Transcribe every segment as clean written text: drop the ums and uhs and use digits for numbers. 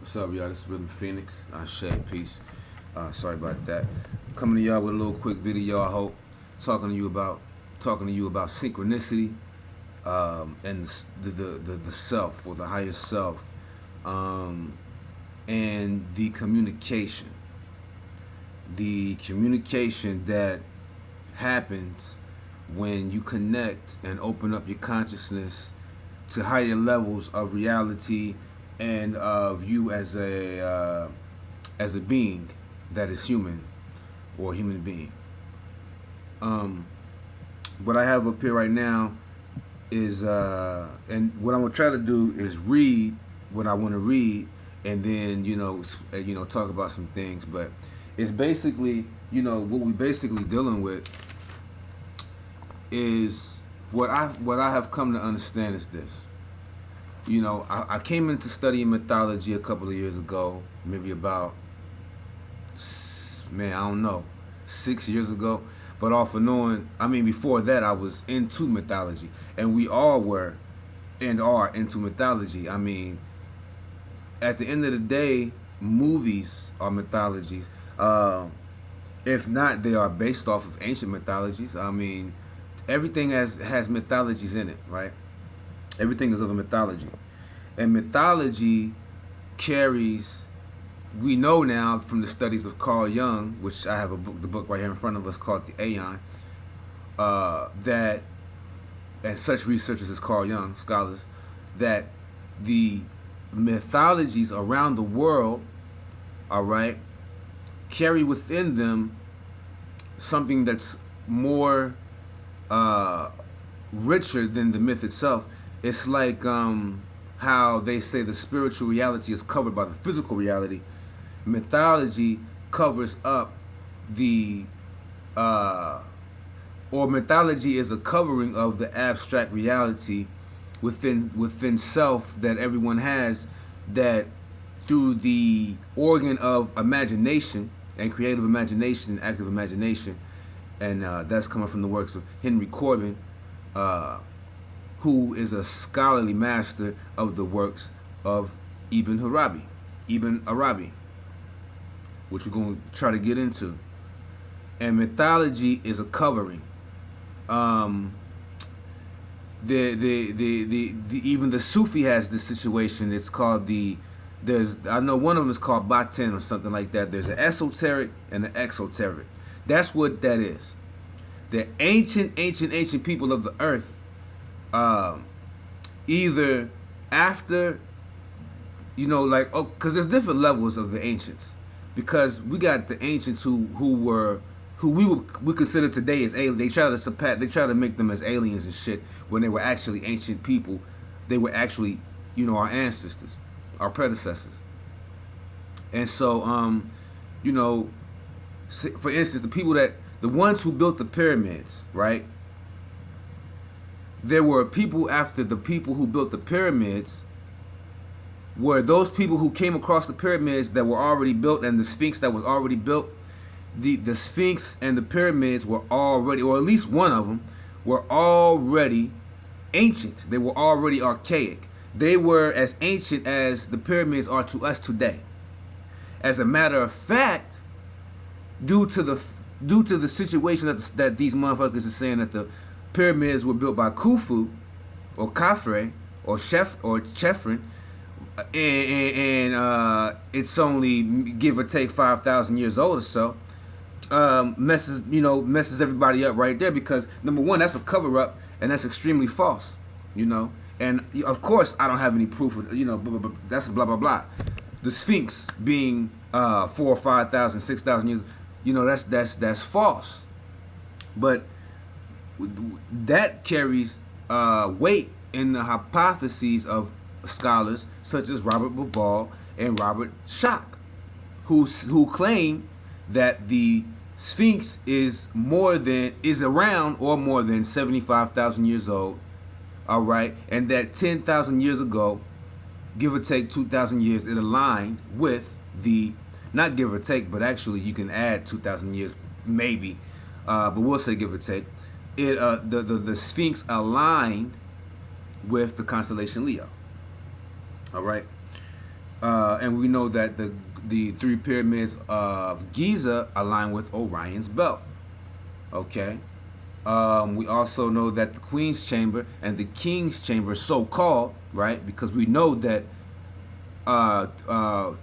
What's up, y'all? This is Rhythm Phoenix. Shay, peace. Sorry about that. Coming to y'all with a little quick video. I hope talking to you about synchronicity and the self or the higher self, and the communication that happens when you connect and open up your consciousness to higher levels of reality and of you as a being that is human or human being. What I have up here right now is and what I'm gonna try to do is read what I want to read, and then talk about some things. But it's basically what we basically dealing with is what I have come to understand is this. I came into studying mythology a couple of years ago, maybe about, I don't know, 6 years ago. But off and on, before that, I was into mythology. And we all were and are into mythology. At the end of the day, movies are mythologies. If not, they are based off of ancient mythologies. Everything has mythologies in it, right? Everything is of a mythology. And mythology carries, we know now from the studies of Carl Jung, which I have the book right here in front of us called The Aeon, that, and such researchers as Carl Jung, scholars, that the mythologies around the world, all right, carry within them something that's more richer than the myth itself. It's like how they say the spiritual reality is covered by the physical reality. Mythology covers up or mythology is a covering of the abstract reality within self that everyone has, that through the organ of imagination and creative imagination, active imagination, and that's coming from the works of Henri Corbin, who is a scholarly master of the works of Ibn Arabi, which we're going to try to get into. And mythology is a covering. Even the Sufi has this situation. It's called I know one of them is called Batin or something like that. There's an esoteric and an exoteric. That's what that is. The ancient people of the earth, either after, because there's different levels of the ancients, because we got the ancients who we consider today as aliens. They try to make them as aliens and shit, when they were actually ancient people. They were actually, our ancestors, our predecessors. And so, for instance, the ones who built the pyramids, right? There were people after the people who built the pyramids, were those people who came across the pyramids that were already built, and the Sphinx that was already built. The Sphinx and the pyramids were already, or at least one of them, were already ancient. They were already archaic. They were as ancient as the pyramids are to us today. As a matter of fact, due to the situation that these motherfuckers are saying that the pyramids were built by Khufu or Khafre or Chephren, and it's only give or take 5,000 years old or so, messes everybody up right there, because number one, that's a cover up, and that's extremely false, and of course I don't have any proof of, but that's blah blah blah. The Sphinx being 4,000 or 5,000, 6,000 years, that's false. But that carries weight in the hypotheses of scholars such as Robert Bauval and Robert Schoch, who claim that the Sphinx is around or more than 75,000 years old, all right, and that 10,000 years ago, give or take 2,000 years, it aligned with not give or take, but actually you can add 2,000 years maybe, but we'll say give or take. The Sphinx aligned with the constellation Leo. All right, And we know that the three pyramids of Giza align with Orion's belt. Okay. We also know that the Queen's Chamber and the King's Chamber, so called, right? Because we know that, from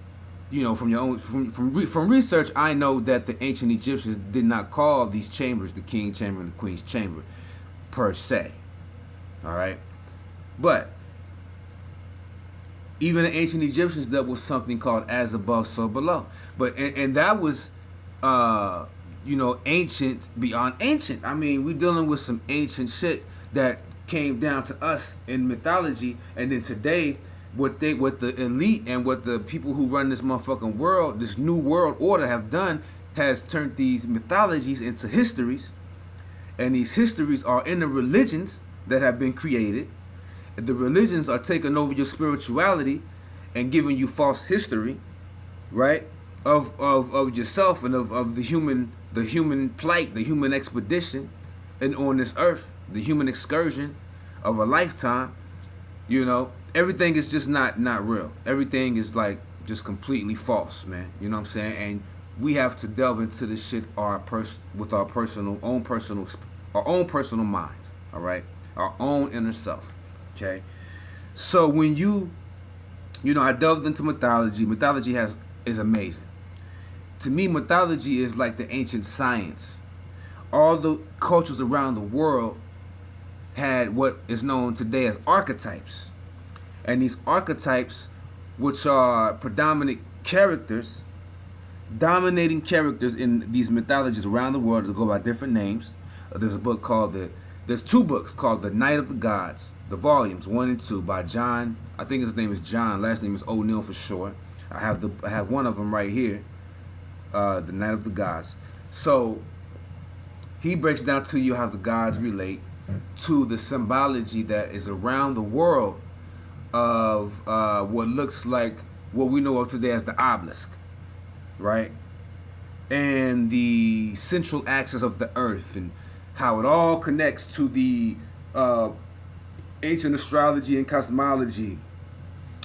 your own from research, I know that the ancient Egyptians did not call these chambers the King's Chamber and the Queen's Chamber, per se. All right, but even the ancient Egyptians dealt with something called as above, so below. But and that was, ancient beyond ancient. I mean, we're dealing with some ancient shit that came down to us in mythology, and then today, what the elite and what the people who run this motherfucking world, this new world order, have done has turned these mythologies into histories, and these histories are in the religions that have been created. The religions are taking over your spirituality and giving you false history, right, of yourself and of the human plight, the human expedition, and on this earth, the human excursion of a lifetime. Everything is just not real. Everything is like just completely false, man. You know what I'm saying? And we have to delve into this shit with our own personal minds. All right, our own inner self. Okay, so when I delved into mythology. Mythology is amazing. To me, mythology is like the ancient science. All the cultures around the world had what is known today as archetypes. And these archetypes, which are predominant characters, dominating characters in these mythologies around the world that go by different names. There's two books called The Night of the Gods, the volumes 1 and 2 by John. I think his name is John. Last name is O'Neill for short. I have one of them right here. The Night of the Gods. So he breaks down to you how the gods relate to the symbology that is around the world of what looks like what we know of today as the obelisk, right? And the central axis of the earth, and how it all connects to the ancient astrology and cosmology,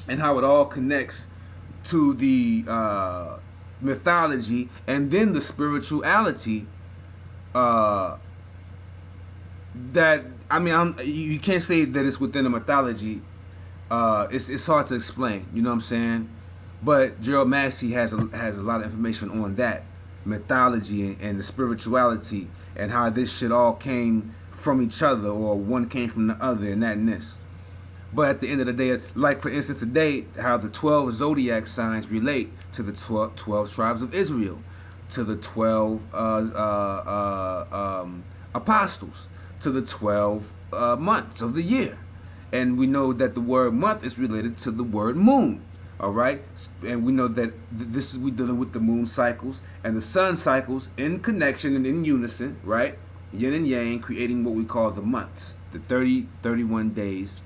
and how it all connects to the mythology, and then the spirituality. You can't say that it's within the mythology. It's hard to explain. You know what I'm saying? But Gerald Massey has a lot of information on that mythology and the spirituality, and how this shit all came from each other, or one came from the other, and that and this. But at the end of the day, like for instance today, how the 12 zodiac signs relate to the 12 tribes of Israel, to the 12 apostles, to the 12 months of the year. And we know that the word month is related to the word moon. All right, and we know that we're dealing with the moon cycles and the sun cycles in connection and in unison, right? Yin and yang, creating what we call the months, the 31 days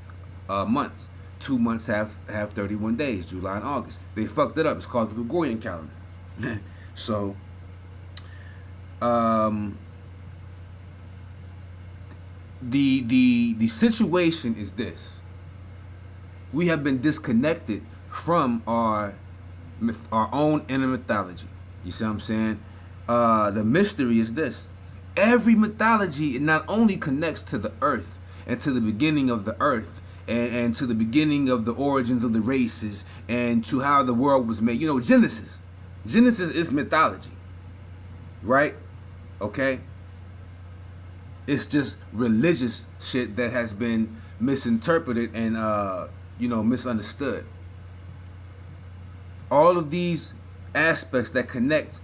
months. 2 months have 31 days, July and August. They fucked it up. It's called the Gregorian calendar. So, the situation is this: we have been disconnected from our own inner mythology. You see what I'm saying? The mystery is this: every mythology, it not only connects to the earth and to the beginning of the earth, and to the beginning of the origins of the races, and to how the world was made. Genesis is mythology, right? Okay, it's just religious shit that has been misinterpreted and misunderstood. All of these aspects that connect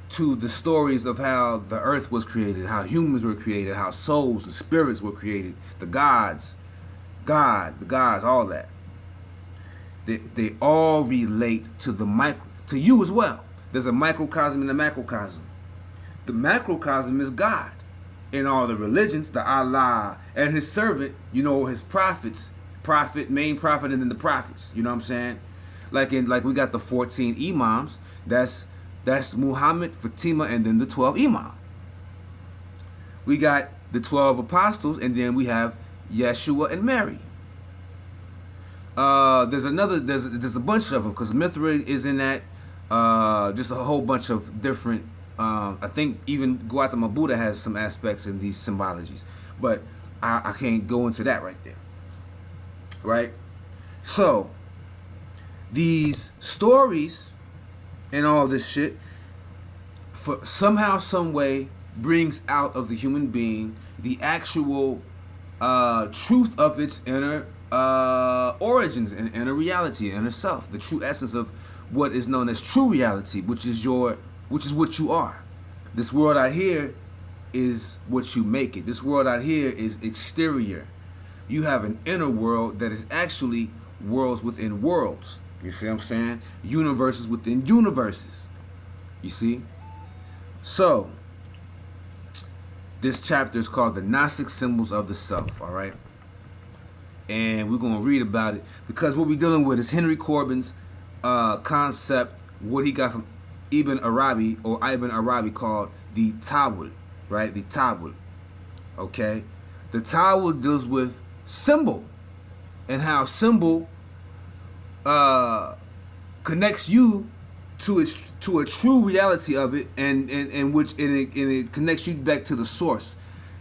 to the stories of how the earth was created, how humans were created, how souls and spirits were created, the gods, all that. They all relate to to you as well. There's a microcosm and a macrocosm. The macrocosm is God. In all the religions, the Allah and his servant, his prophets, main prophet, and then the prophets. You know what I'm saying? Like we got the 14 imams. That's Muhammad, Fatima, and then the 12 imam. We got the 12 apostles, and then we have Yeshua and Mary. There's a bunch of them because Mithra is in that. Just a whole bunch of different. I think even Gautama Buddha has some aspects in these symbologies, but I can't go into that right there. Right. So these stories and all this shit, for somehow, some way, brings out of the human being the actual truth of its inner origins and inner reality, inner self, the true essence of what is known as true reality, which is what you are. This world out here is what you make it. This world out here is exterior. You have an inner world that is actually worlds within worlds. You see what I'm saying? Universes within universes. You see? So, this chapter is called The Gnostic Symbols of the Self, all right? And we're going to read about it because what we're dealing with is Henri Corbin's concept, what he got from Ibn Arabi called the Tawil, right? The Tawil, okay? The Tawil deals with symbol and how symbol connects you to a true reality of it, and it connects you back to the source.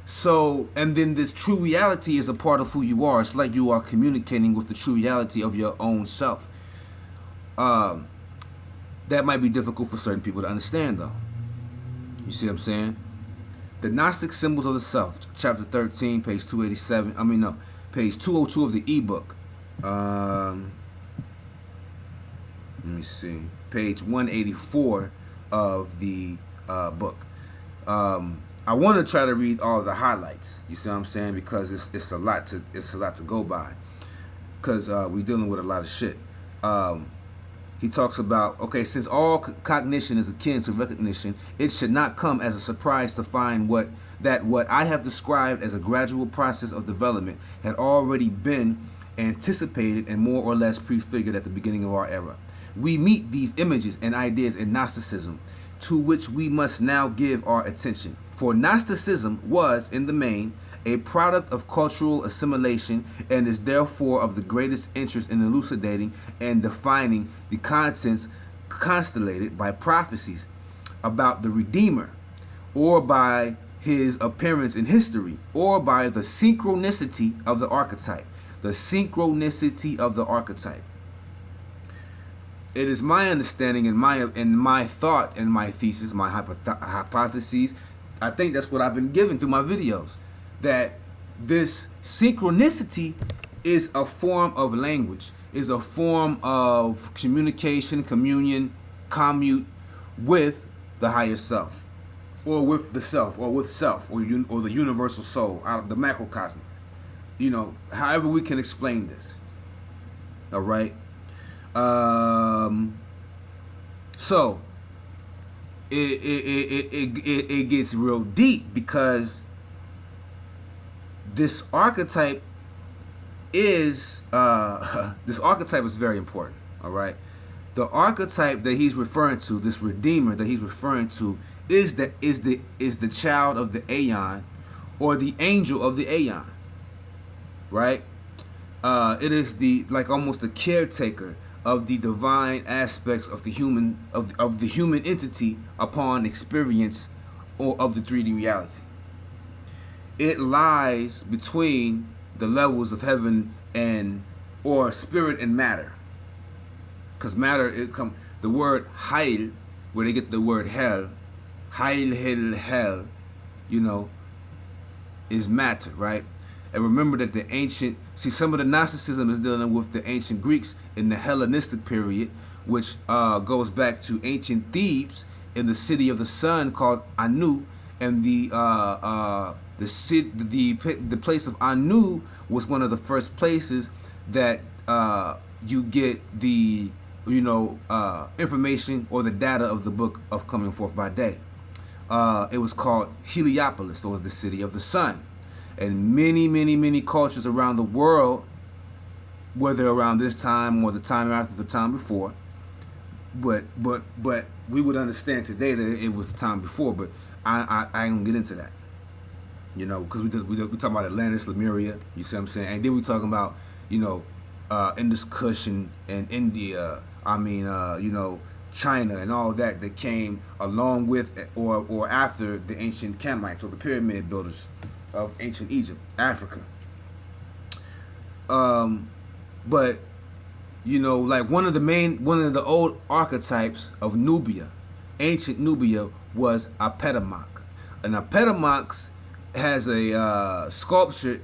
So, and then this true reality is a part of who you are. It's like you are communicating with the true reality of your own self. That might be difficult for certain people to understand, though. You see what I'm saying? The Gnostic Symbols of the Self, chapter 13, page 287. Page 202 of the ebook. Let me see. Page 184 of the book. I want to try to read all the highlights. You see what I'm saying? Because it's a lot to go by. Because we're dealing with a lot of shit. He talks about, okay, since all cognition is akin to recognition, it should not come as a surprise to find what I have described as a gradual process of development had already been anticipated and more or less prefigured at the beginning of our era. We meet these images and ideas in Gnosticism, to which we must now give our attention. For Gnosticism was, in the main, a product of cultural assimilation and is therefore of the greatest interest in elucidating and defining the contents constellated by prophecies about the Redeemer, or by his appearance in history, or by the synchronicity of the archetype. The synchronicity of the archetype. It is my understanding and my thought and my thesis, my hypotheses, I think that's what I've been given through my videos, that this synchronicity is a form of language, is a form of communication, communion, commute with the higher self, or with the self, or with self, or the universal soul, out of the macrocosm. You know, however we can explain this. All right. So it gets real deep because this archetype is very important. All right, the archetype that he's referring to, this Redeemer that he's referring to, is the child of the Aeon, or the angel of the Aeon. Right, it is almost the caretaker of the divine aspects of the human of the human entity upon experience or of the 3D reality. It lies between the levels of heaven or spirit and matter. Because matter, the word Heil, where they get the word hell, Heil, hell, is matter, right? And remember that some of the Gnosticism is dealing with the ancient Greeks in the Hellenistic period, which goes back to ancient Thebes in the city of the sun called Anu, and the place of Anu was one of the first places that you get the information or the data of the book of Coming Forth by Day. It was called Heliopolis, or the city of the sun. And many cultures around the world, whether around this time or the time after the time before, but we would understand today that it was the time before. But I ain't gonna get into that, because we talking about Atlantis, Lemuria. You see what I'm saying? And then we talking about Indus Kush and India. I mean, China and all that came along with or after the ancient Kamites or the pyramid builders of ancient Egypt, Africa. But like one of the old archetypes of Nubia, ancient Nubia, was Apetamak. And Apetamak has a sculpture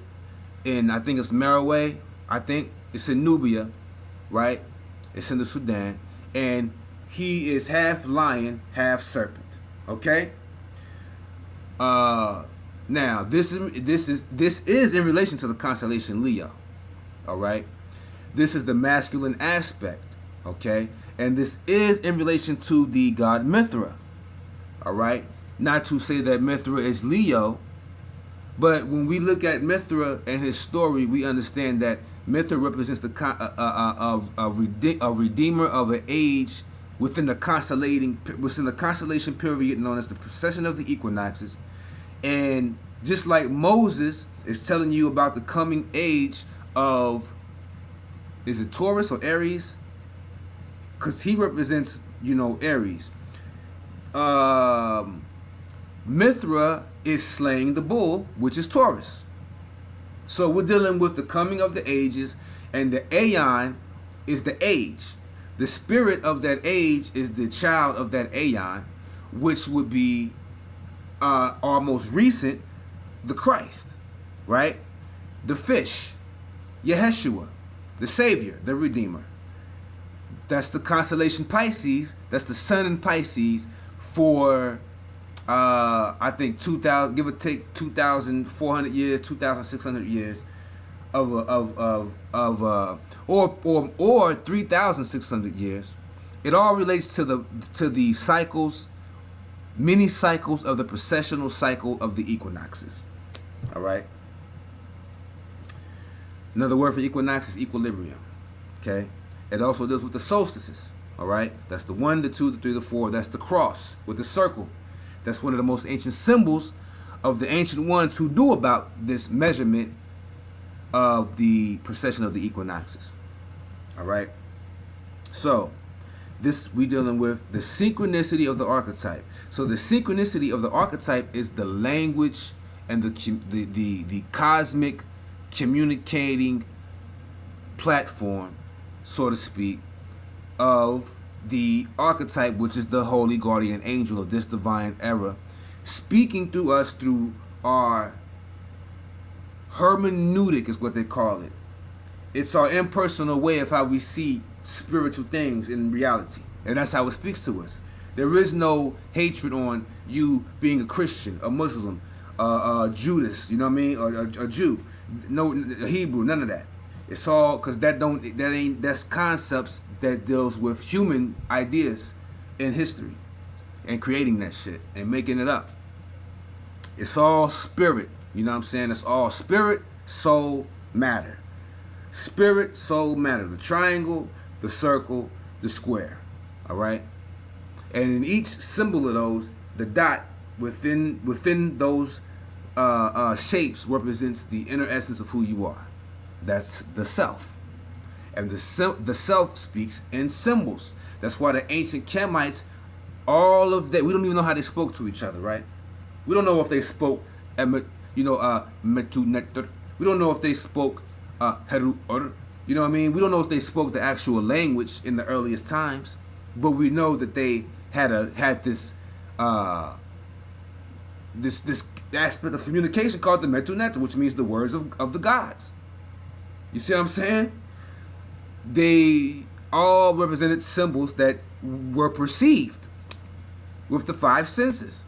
in, I think it's Merowe. I think it's in Nubia, right? It's in the Sudan, and he is half lion, half serpent. Okay. Now this is in relation to the constellation Leo. All right. This is the masculine aspect. Okay, and this is in relation to the god Mithra. All right. Not to say that Mithra is Leo, but when we look at Mithra and his story, we understand that Mithra represents a redeemer of an age within the constellation period known as the precession of the equinoxes. And just like Moses is telling you about the coming age of, is it Taurus or Aries? Because he represents, Aries. Mithra is slaying the bull, which is Taurus. So we're dealing with the coming of the ages, and the Aeon is the age. The spirit of that age is the child of that Aeon, which would be our most recent, the Christ, right? The fish, Yeshua, the Savior, the Redeemer. That's the constellation Pisces. That's the sun in Pisces for I think 2,000, give or take 2,400 years, 2,600 years or 3,600 years. It all relates to the cycles, many cycles of the precessional cycle of the equinoxes. All right. Another word for equinox is equilibrium. Okay. It also deals with the solstices. All right. That's the 1, the 2, the 3, the 4. That's the cross with the circle. That's one of the most ancient symbols of the ancient ones who knew about this measurement of the precession of the equinoxes. All right. So this we dealing with the synchronicity of the archetype. So the synchronicity of the archetype is the language and the cosmic communicating platform, so to speak, of the archetype, which is the holy guardian angel of this divine era, speaking through us through our hermeneutic, is what they call it. It's our impersonal way of how we see spiritual things in reality, and that's how it speaks to us. There is no hatred on you being a Christian, a Muslim, Judas, you know what I mean, or a Jew, no, a Hebrew, none of that. It's all because that's concepts that deals with human ideas in history and creating that shit and making it up. It's all spirit, you know what I'm saying? It's all spirit, soul, matter. Spirit, soul, matter. The triangle, the circle, the square. All right? And in each symbol of those, the dot within those shapes represents the inner essence of who you are. That's the self. And the self speaks in symbols. That's why the ancient Kamites, all of that, we don't even know how they spoke to each other, right? We don't know if they spoke, metu nectar. We don't know if they spoke heru or. You know what I mean? We don't know if they spoke the actual language in the earliest times, but we know that they had this aspect of communication called the metu nectar, which means the words of the gods. You see what I'm saying? They all represented symbols that were perceived with the 5 senses.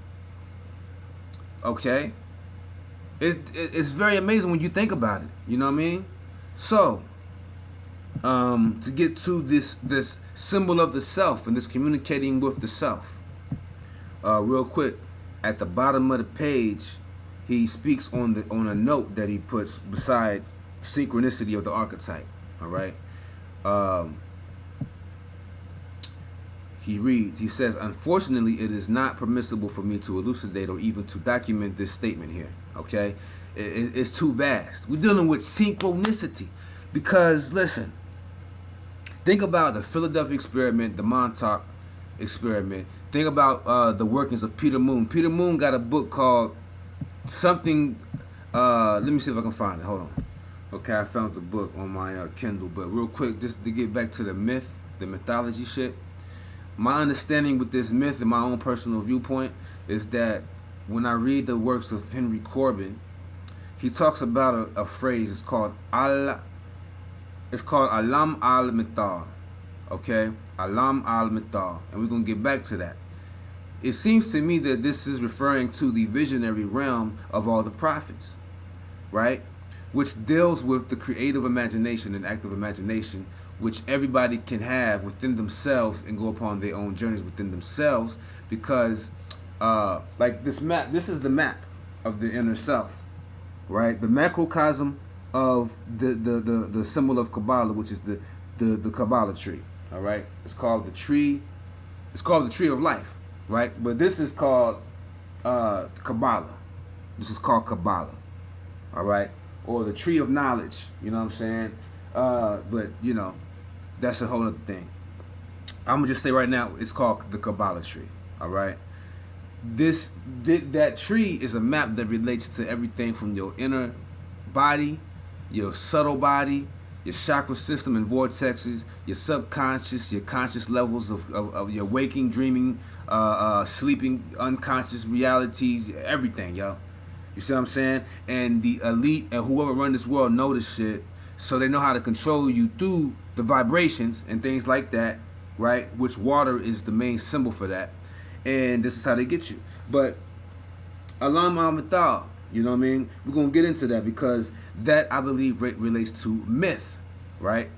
Okay? It's very amazing when you think about it. You know what I mean? So, to get to this symbol of the self and this communicating with the self, real quick, at the bottom of the page, he speaks on a note that he puts beside synchronicity of the archetype. All right. He says, unfortunately, it is not permissible for me to elucidate or even to document this statement here. Okay, it's too vast. We're dealing with synchronicity because, listen, Think about the Philadelphia experiment, the Montauk experiment. Think about the workings of Peter Moon. Peter Moon got a book called something. Let me see if I can find it. Hold on. Okay, I found the book on my Kindle. But real quick, just to get back to the myth, the mythology shit. My understanding with this myth and my own personal viewpoint is that when I read the works of Henri Corbin, he talks about a phrase. It's called alam al mithal. Okay, alam al mithal, and we're gonna get back to that. It seems to me that this is referring to the visionary realm of all the prophets, right? Which deals with the creative imagination and active imagination, which everybody can have within themselves and go upon their own journeys within themselves. Because, like this map, this is the map of the inner self, right? The macrocosm of the symbol of Kabbalah, which is the Kabbalah tree. All right, it's called the tree. It's called the tree of life, right? But this is called Kabbalah. This is called Kabbalah. All right, or the tree of knowledge. You know what I'm saying? But you know, that's a whole other thing. I'm gonna just say right now, it's called the Kabbalah tree. All right. That tree is a map that relates to everything from your inner body, your subtle body, your chakra system and vortexes, your subconscious, your conscious levels of your waking, dreaming, sleeping, unconscious realities, everything, yo. You see what I'm saying? And the elite and whoever run this world know this shit, so they know how to control you through the vibrations and things like that, right? Which water is the main symbol for that. And this is how they get you. But Alam al-Mithal, you know what I mean? We're going to get into that because that, I believe, relates to myth, right?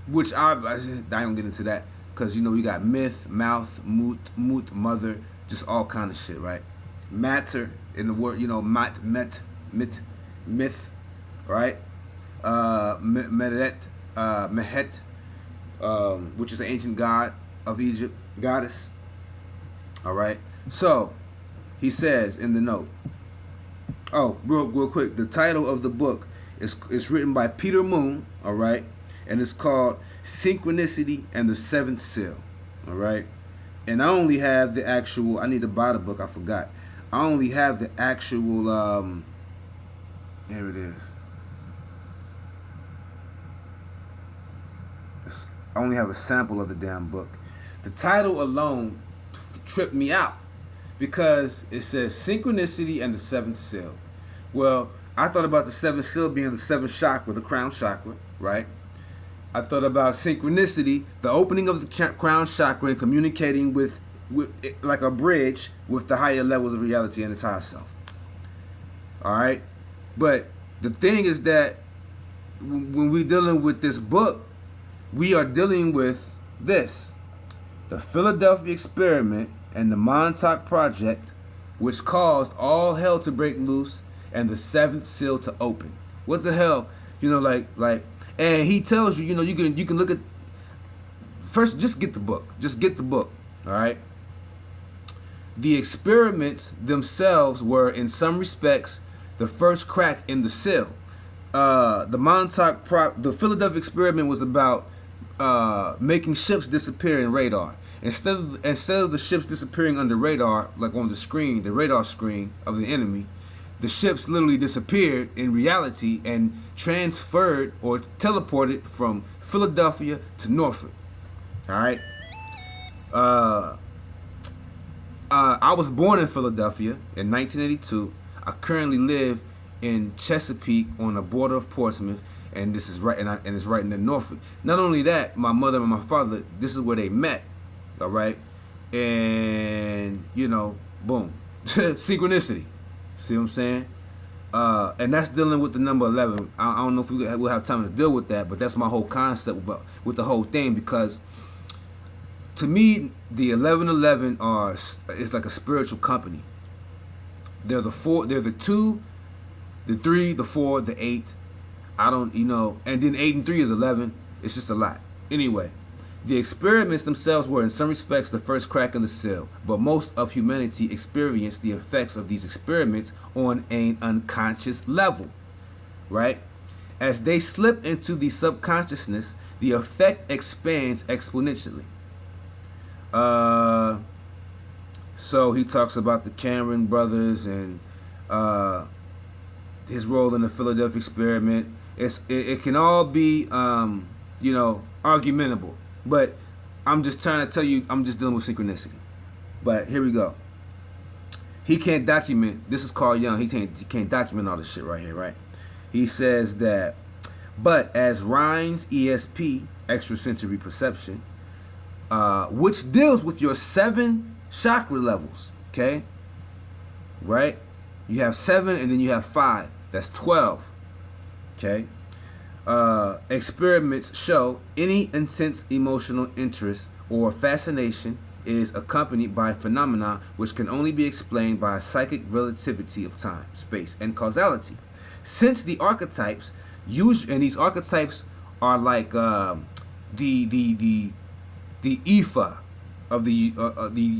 Which I ain't going to get into that because, you know, we got myth, mouth, mut, mother, just all kind of shit, right? Matter, in the word, you know, myth, right? Mehet, which is an ancient god of Egypt, goddess. All right. So he says in the note. Oh, real quick. The title of the book is written by Peter Moon. All right, and it's called Synchronicity and the Seventh Seal. All right, and I only have the actual. I need to buy the book. I forgot. I only have the actual. Here it is. I only have a sample of the damn book. The title alone tripped me out because it says Synchronicity and the Seventh Seal. Well, I thought about the seventh seal being the seventh chakra, the crown chakra, right? I thought about synchronicity, the opening of the crown chakra and communicating with like a bridge with the higher levels of reality and its higher self. All right? But the thing is that when we're dealing with this book, we are dealing with this. The Philadelphia experiment and the Montauk project, which caused all hell to break loose and the seventh seal to open. What the hell? You know, like, and he tells you, you know, you can look at, first, just get the book. Just get the book, all right? The experiments themselves were, in some respects, the first crack in the seal. The Philadelphia experiment was about making ships disappear in radar. Instead of the ships disappearing under radar, like on the screen, the radar screen of the enemy, the ships literally disappeared in reality and transferred or teleported from Philadelphia to Norfolk. All right. I was born in Philadelphia in 1982. I currently live in Chesapeake on the border of Portsmouth, and this is right, and it's right in the Norfolk. Not only that, my mother and my father, this is where they met. All right, and you know, boom, synchronicity. See what I'm saying? And that's dealing with the number 11. I don't know if we'll have time to deal with that, but that's my whole concept with the whole thing, because to me, the 1111 is like a spiritual company. They're the 4, they're the 2, the 3, the 4, the 8. I don't, you know, and then 8 and 3 is 11. It's just a lot. Anyway, the experiments themselves were in some respects the first crack in the seal, but most of humanity experienced the effects of these experiments on an unconscious level, right? As they slip into the subconsciousness, the effect expands exponentially. Uh, so he talks about the Cameron brothers and his role in the Philadelphia experiment. It can all be argumentable, but I'm just trying to tell you, I'm just dealing with synchronicity. But here we go. He can't document. This is Carl Jung. He can't document all this shit right here, right? He says that, but as Rhine's ESP, extrasensory perception, which deals with your 7 chakra levels, okay? Right? You have 7 and then you have 5. That's 12. Okay? Experiments show any intense emotional interest or fascination is accompanied by phenomena which can only be explained by a psychic relativity of time, space, and causality. Since the archetypes, and these archetypes are like the Ifa of the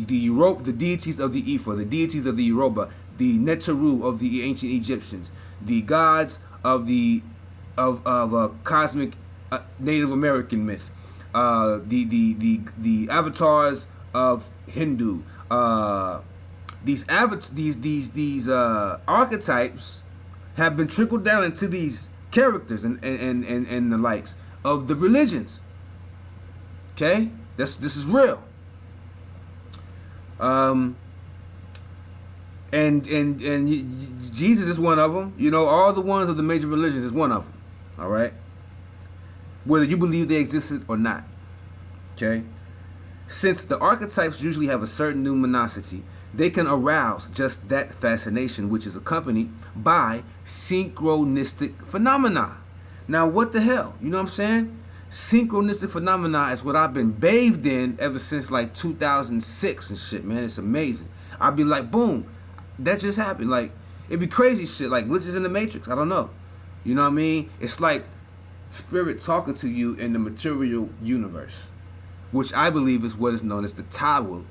Europe, the deities of the Ifa, the deities of the Yoruba, the Neteru of the ancient Egyptians, the gods of cosmic Native American myth, the avatars of Hindu. These archetypes have been trickled down into these characters and the likes of the religions. Okay, this is real. And Jesus is one of them. You know, all the ones of the major religions is one of them. All right, whether you believe they existed or not. Okay, since the archetypes usually have a certain numinosity, they can arouse just that fascination, which is accompanied by synchronistic phenomena. Now, what the hell? You know what I'm saying? Synchronistic phenomena is what I've been bathed in ever since like 2006 and shit, man. It's amazing. I'd be like, boom, that just happened. Like, it'd be crazy shit, like glitches in the Matrix. I don't know. You know what I mean? It's like spirit talking to you in the material universe, which I believe is what is known as the Tawil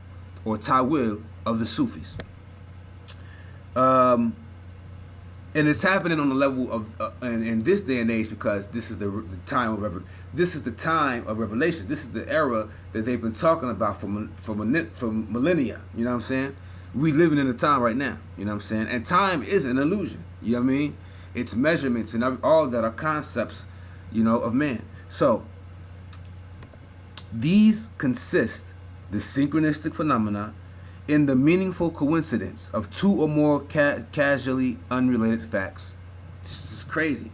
or Tawil of the Sufis. And it's happening on the level of in this day and age because this is the time of revelation. This is the era that they've been talking about for millennia. You know what I'm saying? We living in a time right now. You know what I'm saying? And time is an illusion. You know what I mean? It's measurements and all that are concepts, you know, of man. So these consist, the synchronistic phenomena, in the meaningful coincidence of 2 or more casually unrelated facts. This is crazy.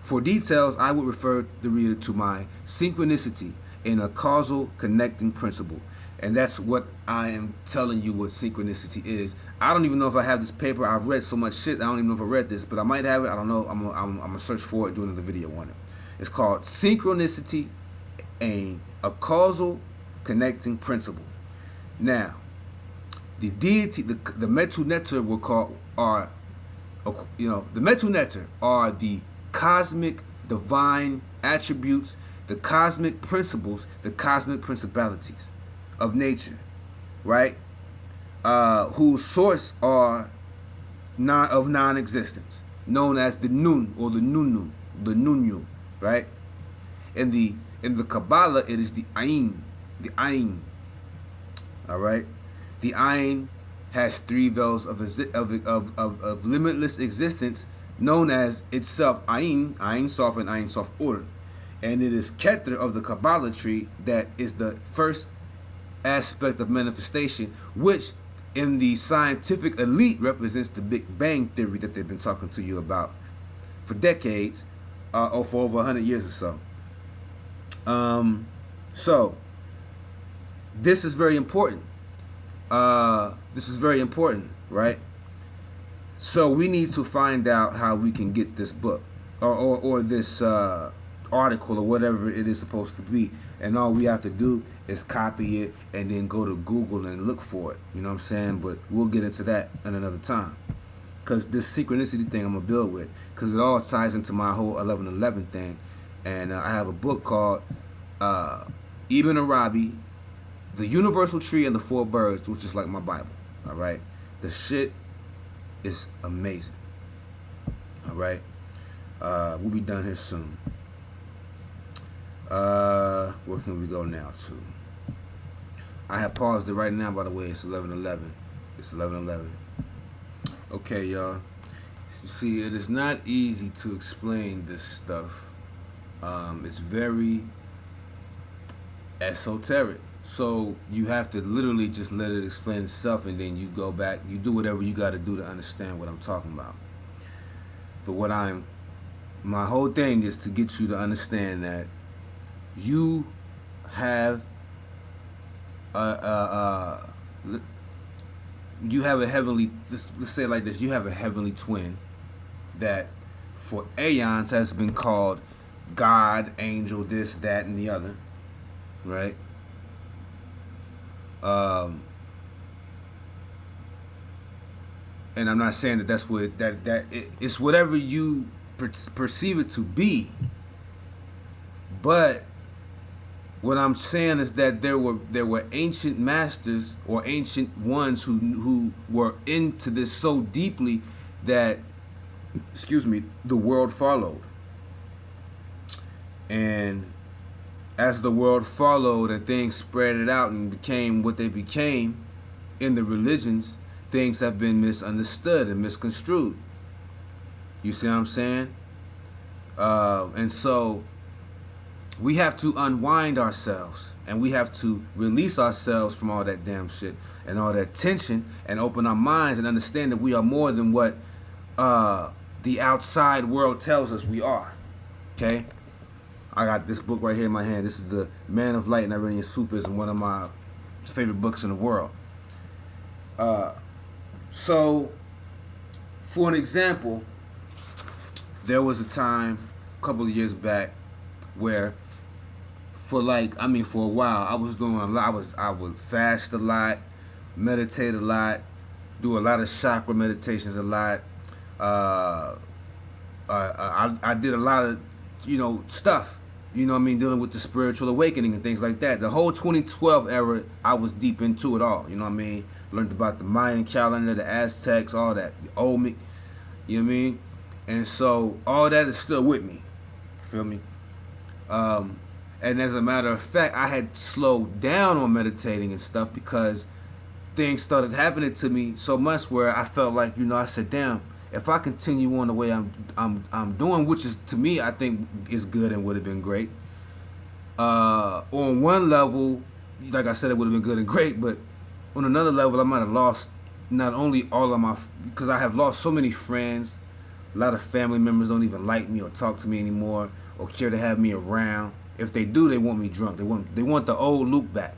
For details, I would refer the reader to my Synchronicity in a Causal Connecting Principle. And that's what I am telling you what synchronicity is. I don't even know if I have this paper. I've read so much shit. I don't even know if I read this, but I might have it. I don't know. I'm gonna search for it, doing another video on it. It's called Synchronicity and a Causal Connecting Principle. Now, the deity, the Metu Neter the Metu Neter are the cosmic divine attributes, the cosmic principles, the cosmic principalities of nature, right? Whose source are of non-existence, known as the Nun or the Nunyu, right? In the Kabbalah, it is the Ayin, all right. The Ayin has 3 veils of limitless existence, known as itself Ayin Sof and Ayin Sof order, and it is Keter of the Kabbalah tree that is the first aspect of manifestation, which in the scientific elite represents the Big Bang theory that they've been talking to you about for decades, or for over 100 years or so. So this is very important. Right? So we need to find out how we can get this book or this article or whatever it is supposed to be, and all we have to do is copy it and then go to Google and look for it. You know what I'm saying? But we'll get into that in another time, because this synchronicity thing I'm gonna build with, because it all ties into my whole 11:11 thing. And I have a book called Ibn Arabi, The Universal Tree and the 4 Birds, which is like my Bible. All right, the shit is amazing. All right. We'll be done here soon. Where can we go now to? I have paused it right now, by the way. It's 11:11. It's 11:11. Okay, y'all. See, it is not easy to explain this stuff. It's very esoteric. So you have to literally just let it explain itself, and then you go back. You do whatever you got to do to understand what I'm talking about. But my whole thing is to get you to understand that you have you have a heavenly, let's say it like this, you have a heavenly twin that for aeons has been called God, angel, this, that, and the other, right? And I'm not saying that that's what it's whatever you perceive it to be, but what I'm saying is that there were ancient masters or ancient ones who were into this so deeply that, the world followed. And as the world followed and things spread it out and became what they became in the religions, things have been misunderstood and misconstrued. You see what I'm saying? And so we have to unwind ourselves, and we have to release ourselves from all that damn shit and all that tension, and open our minds and understand that we are more than what the outside world tells us we are. Okay? I got this book right here in my hand. This is the Man of Light and Iranian Sufism, one of my favorite books in the world. So, for an example, there was a time a couple of years back where for a while I was doing a lot. I would fast a lot, meditate a lot, do a lot of chakra meditations a lot. I did a lot of, stuff, dealing with the spiritual awakening and things like that. The whole 2012 era, I was deep into it all, learned about the Mayan calendar, the Aztecs, all that, the Olmec, and so all that is still with me, feel me? And as a matter of fact, I had slowed down on meditating and stuff because things started happening to me so much where I felt like, I said, damn, if I continue on the way I'm doing, which is, to me, I think is good and would have been great. On one level, like I said, it would have been good and great, but on another level, I might have lost not only all of because I have lost so many friends. A lot of family members don't even like me or talk to me anymore or care to have me around. If they do, they want me drunk. They want the old Luke back.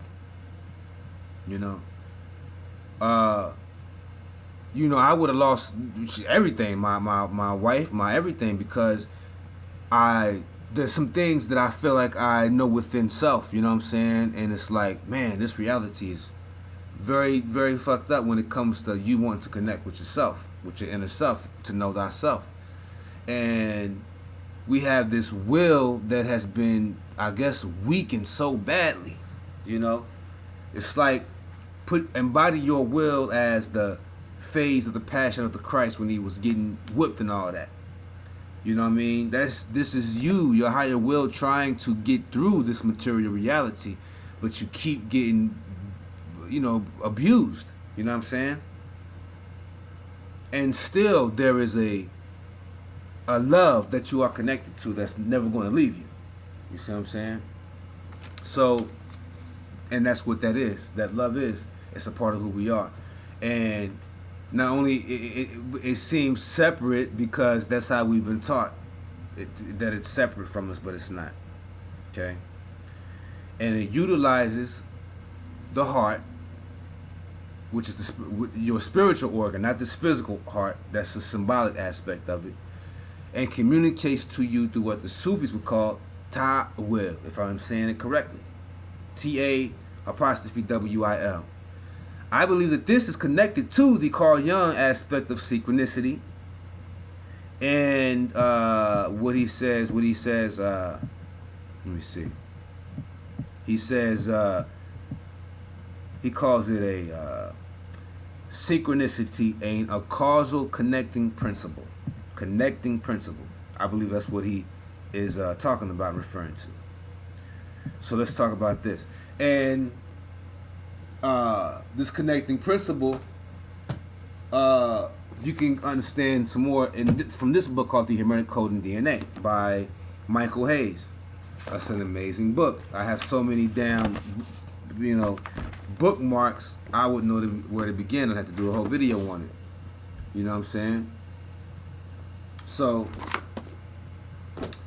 I would have lost everything, my wife, my everything, because there's some things that I feel like I know within self, you know what I'm saying? And it's like, man, this reality is very, very fucked up when it comes to you wanting to connect with yourself, with your inner self, to know thyself. And we have this will that has been, I guess, weakened so badly, It's like, embody your will as the phase of the Passion of the Christ when he was getting whipped and all that. You know what I mean? This is your higher will, trying to get through this material reality, but you keep getting, abused. You know what I'm saying? And still there is a love that you are connected to that's never going to leave you. You see what I'm saying? So, and that's what that is. That love is. It's a part of who we are. And not only it seems separate because that's how we've been taught that it's separate from us, but it's not. Okay? And it utilizes the heart, which is your spiritual organ, not this physical heart. That's the symbolic aspect of it, and communicates to you through what the Sufis would call ta-will, if I'm saying it correctly. T-A''W-I-L. I believe that this is connected to the Carl Jung aspect of synchronicity, and what he says, let me see. He says, he calls it a synchronicity, a causal connecting principle. I believe that's what he is talking about and referring to. So let's talk about this. And this connecting principle, you can understand some more from this book called The Hermetic Code in DNA by Michael Hayes. That's an amazing book. I have so many damn, bookmarks. I wouldn't know where to begin. I'd have to do a whole video on it. You know what I'm saying? So, it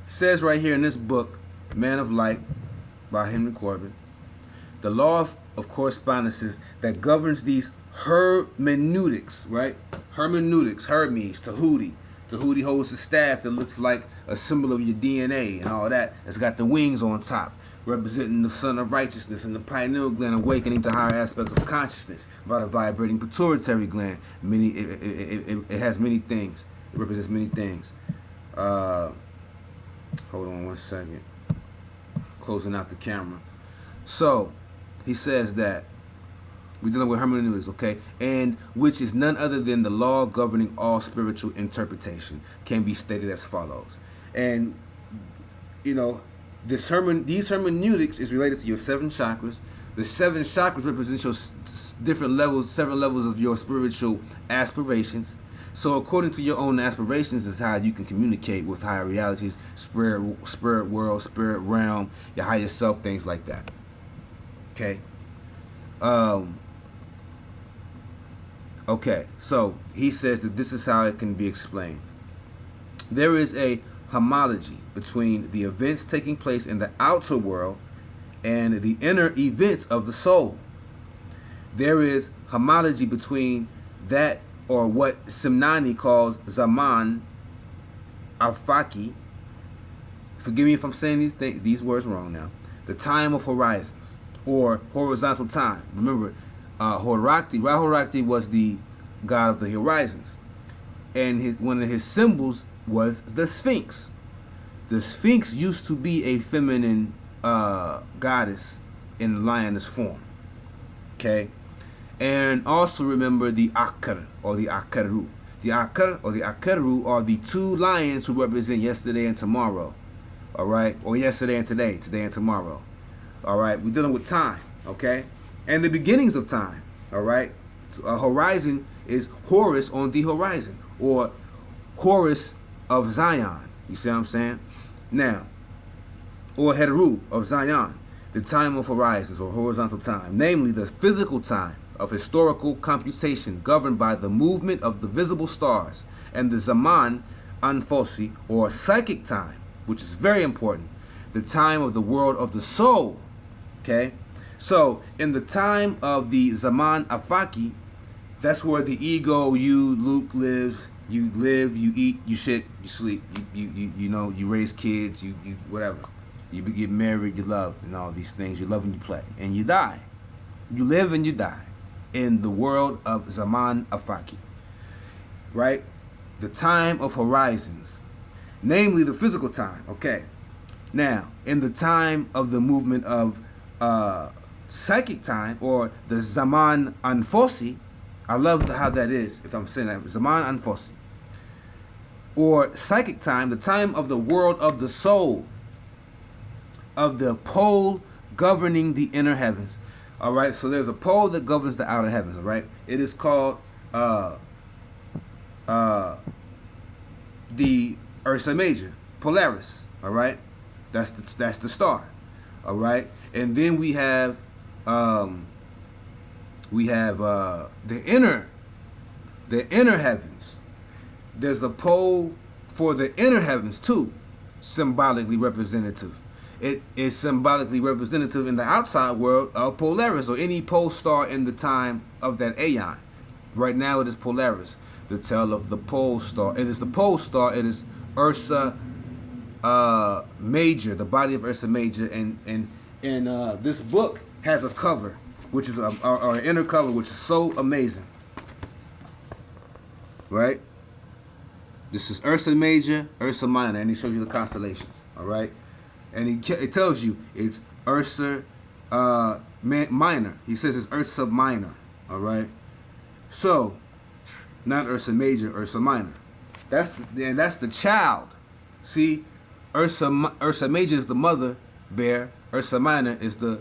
says right here in this book, Man of Light by Henri Corbin, the law of correspondences that governs these hermeneutics, right? Hermeneutics, Hermes, Tahuti. Tahuti holds a staff that looks like a symbol of your DNA and all that. It's got the wings on top, representing the sun of righteousness and the pineal gland awakening to higher aspects of consciousness by the vibrating pituitary gland. It has many things. It represents many things. Hold on one second. Closing out the camera. So, he says that we're dealing with hermeneutics, okay? And which is none other than the law governing all spiritual interpretation, can be stated as follows. And, these hermeneutics is related to your 7 chakras. The 7 chakras represent your different levels, 7 levels of your spiritual aspirations. So according to your own aspirations is how you can communicate with higher realities, spirit world, spirit realm, your higher self, things like that. Okay? Okay, so he says that this is how it can be explained. There is a homology between the events taking place in the outer world and the inner events of the soul. There is homology between that, or what Simnani calls Zaman Afaki. Forgive me if I'm saying these words wrong now. The time of horizons, or horizontal time. Remember, Horakti was the god of the horizons, and one of his symbols was the Sphinx. The Sphinx used to be a feminine goddess in lioness form. Okay, and also remember the Akar or the Akaru. The Akar or the Akaru are the 2 lions who represent yesterday and tomorrow. All right, or yesterday and today and tomorrow. All right, we're dealing with time. Okay. And the beginnings of time, all right? A horizon is Horus on the horizon, or Horus of Zion. You see what I'm saying? Now, or Heru of Zion, the time of horizons, or horizontal time, namely the physical time of historical computation governed by the movement of the visible stars, and the Zaman Anfosi, or psychic time, which is very important, the time of the world of the soul, okay? So, in the time of the Zaman Afaki, that's where the ego, you, Luke, lives. You live, you eat, you shit, you sleep, you raise kids, you whatever. You get married, you love, and all these things. You love and you play, and you die. You live and you die in the world of Zaman Afaki, right? The time of horizons, namely the physical time, okay? Now, in the time of the movement of psychic time, or the Zaman Anfosi, I love how that is, if I'm saying that, Zaman Anfosi, or psychic time, the time of the world of the soul, of the pole governing the inner heavens. All right, so there's a pole that governs the outer heavens. All right, it is called the Ursa Major, Polaris. All right, that's the star. All right, and then we have the inner heavens. There's a pole for the inner heavens too, symbolically representative. It is symbolically representative in the outside world of Polaris, or any pole star in the time of that aeon. Right now it is Polaris, the tale of the pole star. It is the pole star. It is Ursa Major, the body of Ursa Major, and this book has a cover, which is our inner cover, which is so amazing. Right? This is Ursa Major, Ursa Minor, and he shows you the constellations. All right, and it tells you it's Ursa Minor. He says it's Ursa Minor. All right, so not Ursa Major, Ursa Minor. That's the child. See, Ursa Major is the mother bear. Ursa Minor is the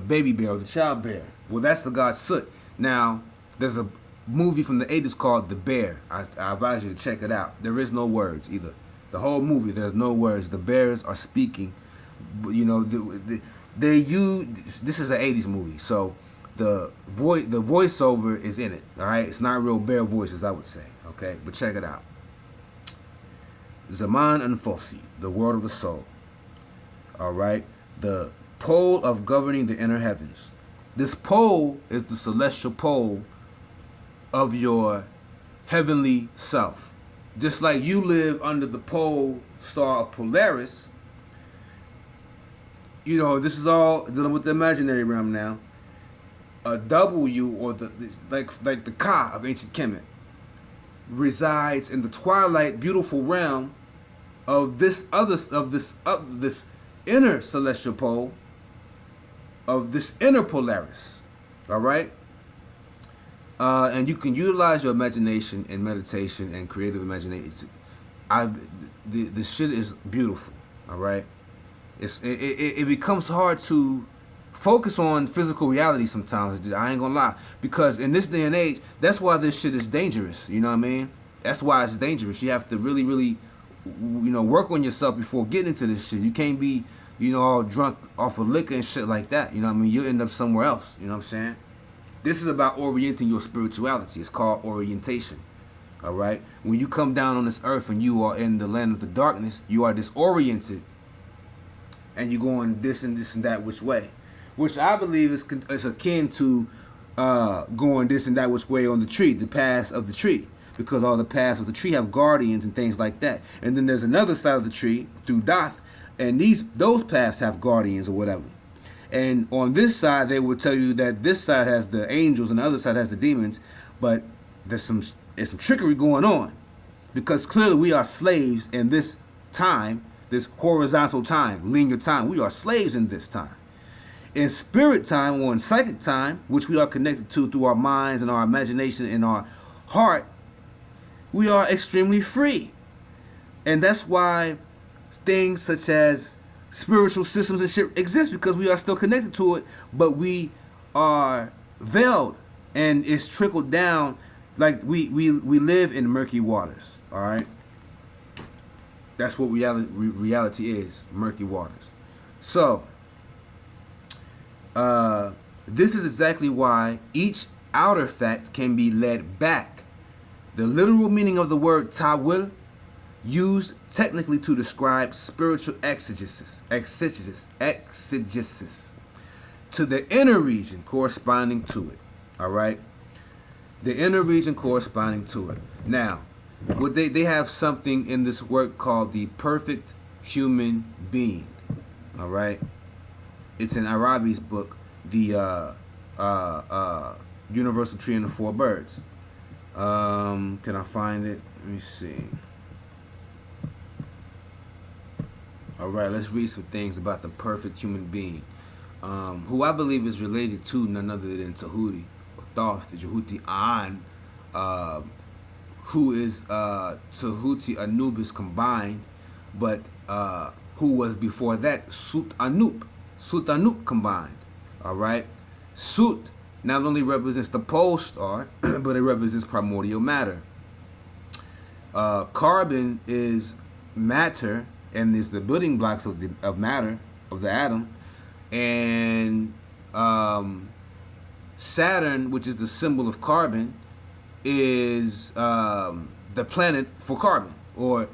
baby bear or the child bear. Well, that's the god Soot. Now, there's a movie from the 80s called The Bear. I advise you to check it out. There is no words either. The whole movie, there's no words. The bears are speaking. You know, they use, this is an 80s movie, so the voiceover is in it. All right, it's not real bear voices, I would say. Okay, but check it out. Zaman Anfosi, the world of the soul. All right, the pole of governing the inner heavens. This pole is the celestial pole of your heavenly self. Just like you live under the pole star of Polaris, you know, this is all dealing with the imaginary realm now. A W, or the like the Ka of ancient Kemet, resides in the twilight, beautiful realm of this inner celestial pole, of this inner Polaris. All right. And you can utilize your imagination and meditation and creative imagination. The shit is beautiful. All right. It becomes hard to focus on physical reality sometimes. I ain't gonna lie, because in this day and age, that's why this shit is dangerous. You know what I mean? That's why it's dangerous. You have to really, really, you know, work on yourself before getting into this shit. You can't be, you know, all drunk off of liquor and shit like that. You know what I mean? You'll end up somewhere else. You know what I'm saying? This is about orienting your spirituality. It's called orientation. All right? When you come down on this earth and you are in the land of the darkness, you are disoriented. And you're going this and that which way. Which I believe is akin to going this and that which way on the tree, the paths of the tree. Because all the paths of the tree have guardians and things like that. And then there's another side of the tree, through Doth, and those paths have guardians or whatever. And on this side, they will tell you that this side has the angels and the other side has the demons. But there's some trickery going on. Because clearly we are slaves in this time, this horizontal time, linear time. We are slaves in this time. In spirit time, or in psychic time, which we are connected to through our minds and our imagination and our heart, we are extremely free. And that's why things such as spiritual systems and shit exist, because we are still connected to it, but we are veiled and it's trickled down. Like we live in murky waters. All right, that's what reality is, murky waters. So this is exactly why each outer fact can be led back. The literal meaning of the word ta'wil, used technically to describe spiritual exegesis, to the inner region corresponding to it. All right, the inner region corresponding to it. Now, what they have something in this work called the perfect human being. All right, it's in Arabi's book, the Universal Tree and the Four Birds. Can I find it? Let me see. All right, let's read some things about the perfect human being, who I believe is related to none other than Tahuti, or Thoth, the Jehuti An, who is Tahuti Anubis combined, but who was before that Sut Anup combined. All right, Sut not only represents the pole star, but it represents primordial matter. Carbon is matter, and is the building blocks of matter, of the atom. And Saturn, which is the symbol of carbon, is the planet for carbon, or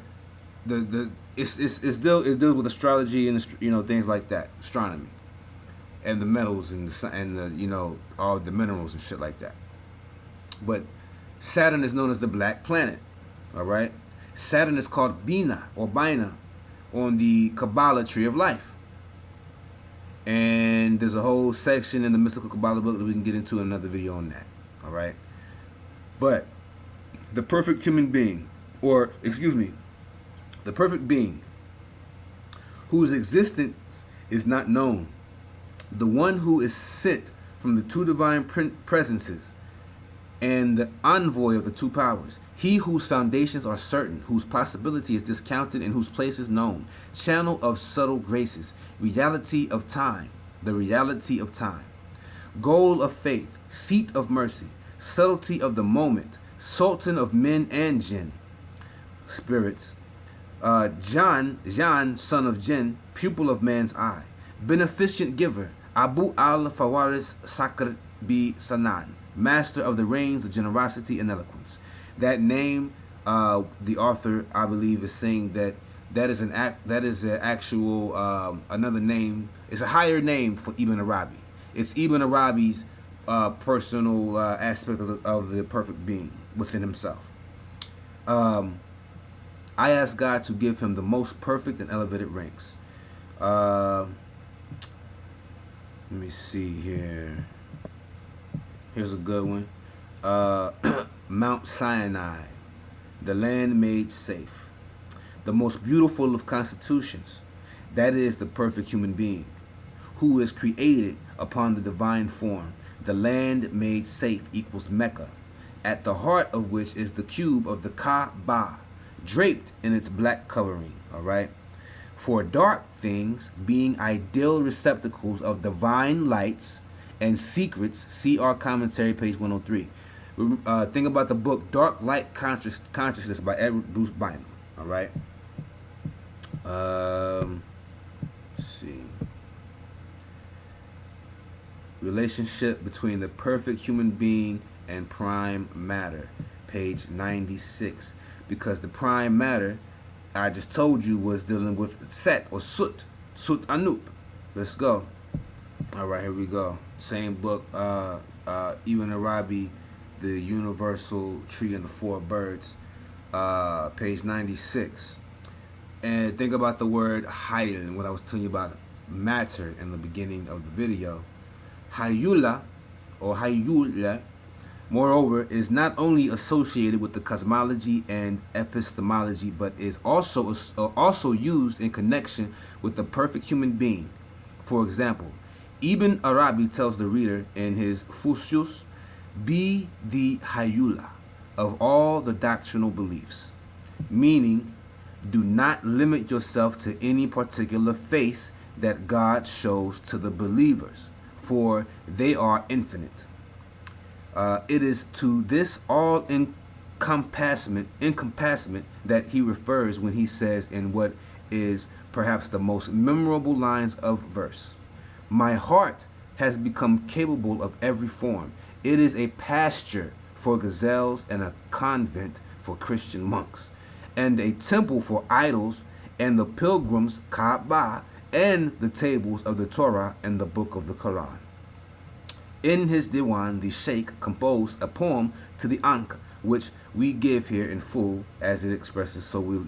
it deals with astrology and, you know, things like that, astronomy, and the metals and the you know, all the minerals and shit like that. But Saturn is known as the black planet. All right, Saturn is called Bina or Bina on the Kabbalah Tree of Life. And there's a whole section in the Mystical Kabbalah book that we can get into in another video on that. All right. But the perfect human being, or excuse me, the perfect being whose existence is not known, the one who is sent from the two divine presences and the envoy of the two powers, he whose foundations are certain, whose possibility is discounted, and whose place is known, channel of subtle graces, reality of time, the reality of time, goal of faith, seat of mercy, subtlety of the moment, sultan of men and jinn, spirits, Jan, son of jinn, pupil of man's eye, beneficent giver, Abu al-Fawaris Sakr bi Sanan, master of the reins of generosity and eloquence. That name, the author, I believe, is saying that is an actual another name. It's a higher name for Ibn Arabi. It's Ibn Arabi's personal aspect of the perfect being within himself. I ask God to give him the most perfect and elevated ranks. Let me see here. Here's a good one. Mount Sinai, the land made safe. The most beautiful of constitutions, that is the perfect human being, who is created upon the divine form. The land made safe equals Mecca, at the heart of which is the cube of the Kaaba, draped in its black covering, all right? For dark things, being ideal receptacles of divine lights and secrets, see our commentary, page 103. Think about the book Dark Light Consciousness by Edward Bruce Bynum, all right? Let's see. Relationship between the perfect human being and prime matter, page 96. Because the prime matter, I just told you, was dealing with Set or Sut Anup. Let's go. All right, here we go. Same book, Ibn Arabi, The Universal Tree and the Four Birds, page 96. And think about the word hayl and what I was telling you about matter in the beginning of the video. Hayula, or hayula, moreover, is not only associated with the cosmology and epistemology, but is also used in connection with the perfect human being. For example, Ibn Arabi tells the reader in his Fusus, be the hayula of all the doctrinal beliefs, meaning do not limit yourself to any particular face that God shows to the believers, for they are infinite. It is to this all encompassment that he refers when he says in what is perhaps the most memorable lines of verse, my heart has become capable of every form. It is a pasture for gazelles and a convent for Christian monks, and a temple for idols and the pilgrims' Kaaba and the tables of the Torah and the book of the Quran. In his diwan, the sheikh composed a poem to the Ankh, which we give here in full as it expresses, so we'll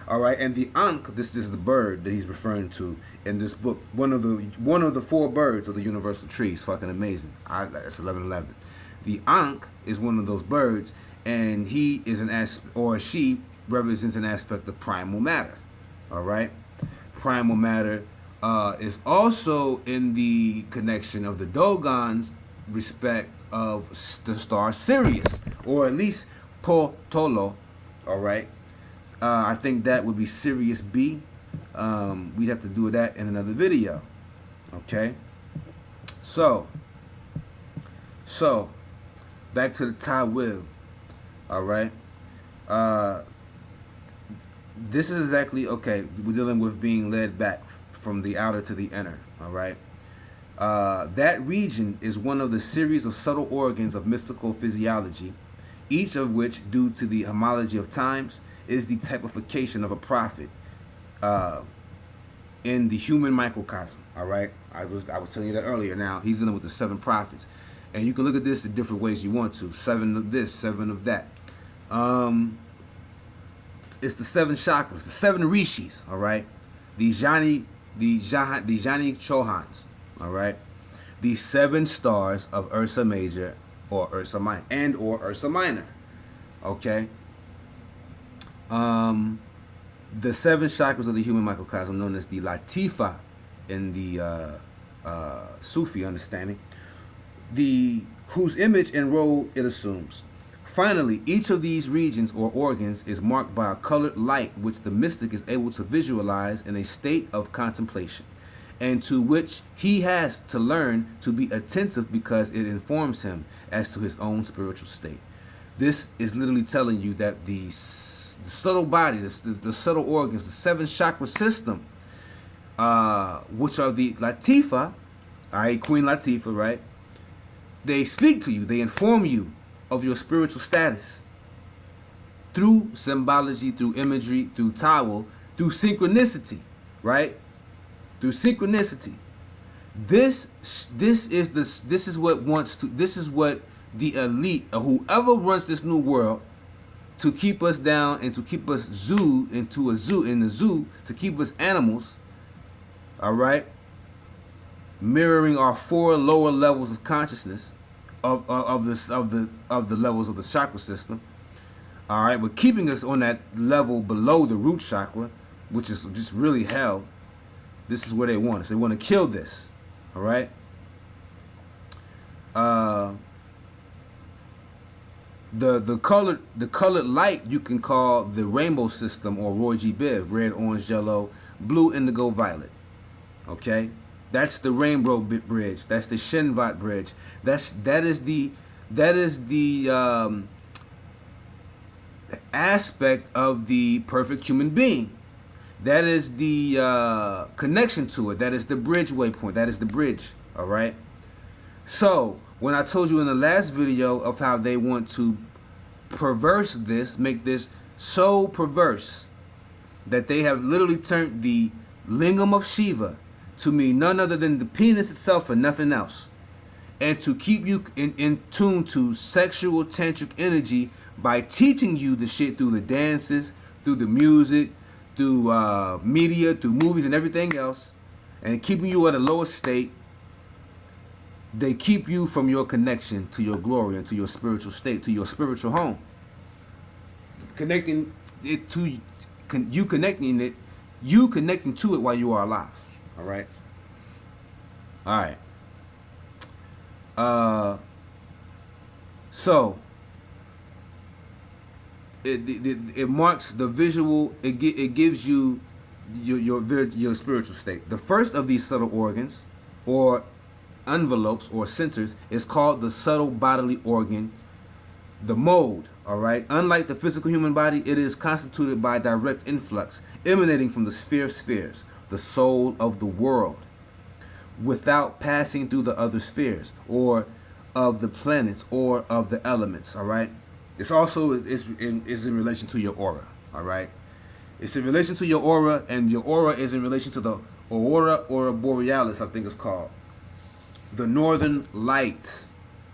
All right, and the Ankh, this is the bird that he's referring to in this book. One of the four birds of the universal tree. It's fucking amazing. It's 1111. The Ankh is one of those birds, and he is she represents an aspect of primal matter. All right, primal matter is also in the connection of the Dogon's respect of the star Sirius, or at least Potolo. All right, I think that would be Sirius B. We'd have to do that in another video. Okay, so back to the Tawil. All right, this is exactly okay. We're dealing with being led back from the outer to the inner. All right, that region is one of the series of subtle organs of mystical physiology, each of which, due to the homology of times, is the typification of a prophet in the human microcosm. All right, I was telling you that earlier. Now he's dealing with the 7 prophets, and you can look at this in different ways you want to. 7 of this, 7 of that. It's the 7 chakras, the 7 rishis. All right, the Jani Chohans. All right, the 7 stars of Ursa Major or Ursa Minor or Ursa Minor. Okay. The 7 chakras of the human microcosm, known as the Latifa in the Sufi understanding, the whose image and role it assumes. Finally, each of these regions or organs is marked by a colored light which the mystic is able to visualize in a state of contemplation, and to which he has to learn to be attentive because it informs him as to his own spiritual state. This is literally telling you that the subtle body, the subtle organs, the seven chakra system, which are the Latifa, i.e. Queen Latifah, right? They speak to you, they inform you of your spiritual status through symbology, through imagery, through towel, through synchronicity, right? Through synchronicity. This is what the elite, or whoever runs this new world, to keep us down and to keep us in the zoo, to keep us animals, all right, mirroring our four lower levels of consciousness of the levels of the chakra system, all right, but keeping us on that level below the root chakra, which is just really hell. This is where they want us. They want to kill this, all right. The colored light you can call the rainbow system, or Roy G. Biv: red, orange, yellow, blue, indigo, violet. Okay, that's the rainbow bridge. That's the Shinvat bridge. That is the aspect of the perfect human being. That is the connection to it. That is the bridge waypoint. That is the bridge. All right. So when I told you in the last video of how they want to perverse this, make this so perverse that they have literally turned the lingam of Shiva to mean none other than the penis itself and nothing else, and to keep you in tune to sexual tantric energy by teaching you the shit through the dances, through the music, through media, through movies and everything else, and keeping you at a lower state. They keep you from your connection to your glory and to your spiritual state, to your spiritual home. Connecting it to you, connecting to it while you are alive. All right. All right. So it marks the visual. It gives you your spiritual state. The first of these subtle organs, or envelopes or centers, is called the subtle bodily organ, the mode. All right. Unlike the physical human body, it is constituted by direct influx emanating from the sphere of spheres, the soul of the world, without passing through the other spheres, or of the planets, or of the elements. All right. It's also is in relation to your aura. All right. It's in relation to your aura, and your aura is in relation to the aurora borealis, I think it's called. The northern lights,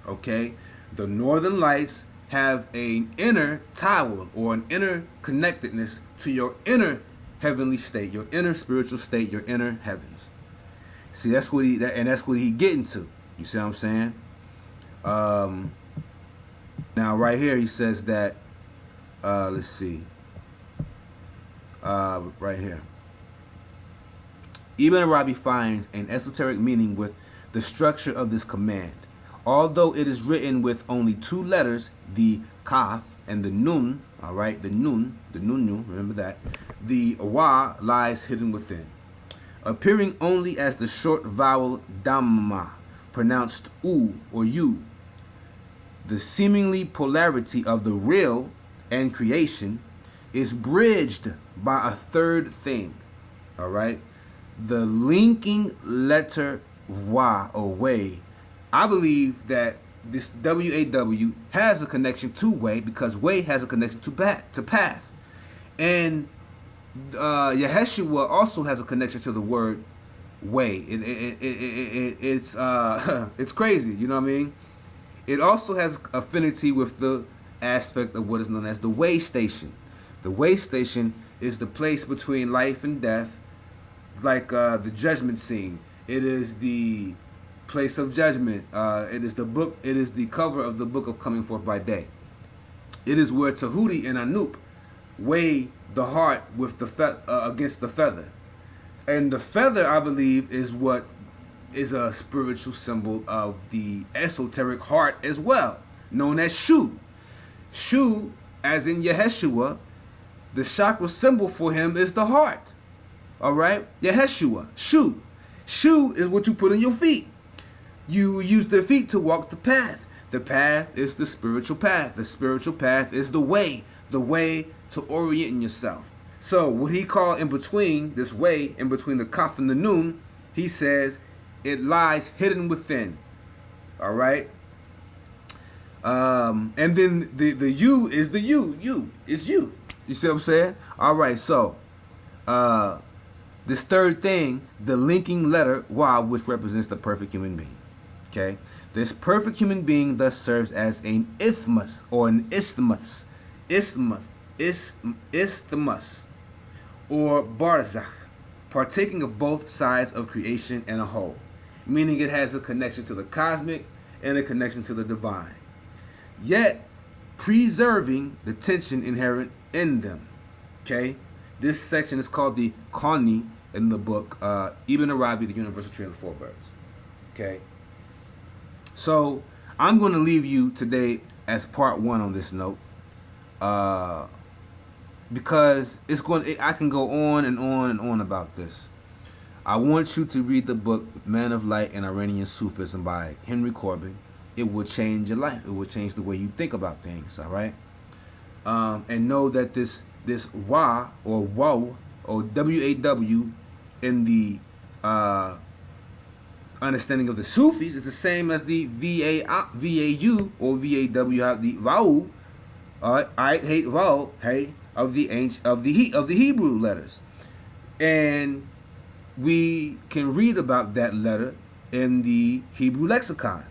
okay? The northern lights have an inner towel, or an inner connectedness to your inner heavenly state, your inner spiritual state, your inner heavens. See, that's what he getting to. You see what I'm saying? Now right here he says that, let's see, right here. Ibn Arabi finds an esoteric meaning with the structure of this command. Although it is written with only two letters, the kaf and the nun, all right, the nun, remember that, the wa lies hidden within, appearing only as the short vowel dhamma, pronounced u or you. The seemingly polarity of the real and creation is bridged by a third thing, all right, the linking letter wa, or way. I believe that this WAW has a connection to way, because way has a connection to path, and Yeshua also has a connection to the word way. It's it's crazy, you know what I mean? It also has affinity with the aspect of what is known as the way station. The way station is the place between life and death, like the judgment scene. It is the place of judgment. It is the book. It is the cover of the book of Coming Forth by Day. It is where Tahuti and Anup weigh the heart with the against the feather, and the feather, I believe, is what is a spiritual symbol of the esoteric heart as well, known as Shu. Shu, as in Yeshua, the chakra symbol for him is the heart. All right? Yeshua, Shu. Shu is what you put on your feet. You use the feet to walk the path. The path is the spiritual path. The spiritual path is the way to orient yourself. So what he called in between, this way, in between the Kaf and the Nun, he says it lies hidden within. All right? And then the you is the you. You is you. You see what I'm saying? All right, so this third thing, the linking letter Y, which represents the perfect human being. Okay? This perfect human being thus serves as an isthmus or an isthmus. Isthmus or barzakh, partaking of both sides of creation and a whole, meaning it has a connection to the cosmic and a connection to the divine, yet preserving the tension inherent in them. Okay, this section is called the Qani in the book Ibn Arabi, The Universal Tree of the Four Birds. Okay, so I'm going to leave you today as part one on this note, because I can go on and on and on about this. I want you to read the book Man of Light and Iranian Sufism by Henri Corbin. It will change your life. It will change the way you think about things, all right? And know that this Wa or Woe or W-A-W in the understanding of the Sufis is the same as the V-A-U or V-A-W, have the Vau, I hate Vau, hey, of the Hebrew letters. And we can read about that letter in the Hebrew lexicon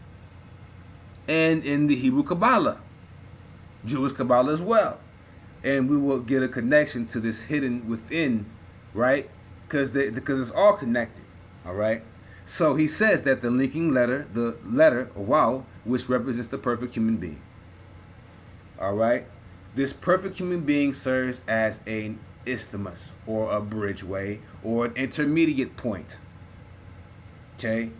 and in the Hebrew Kabbalah, Jewish Kabbalah as well. And we will get a connection to this hidden within, right? Because it's all connected, all right? So he says that the linking letter, the letter, Wow, which represents the perfect human being, all right? This perfect human being serves as an isthmus or a bridgeway or an intermediate point, okay,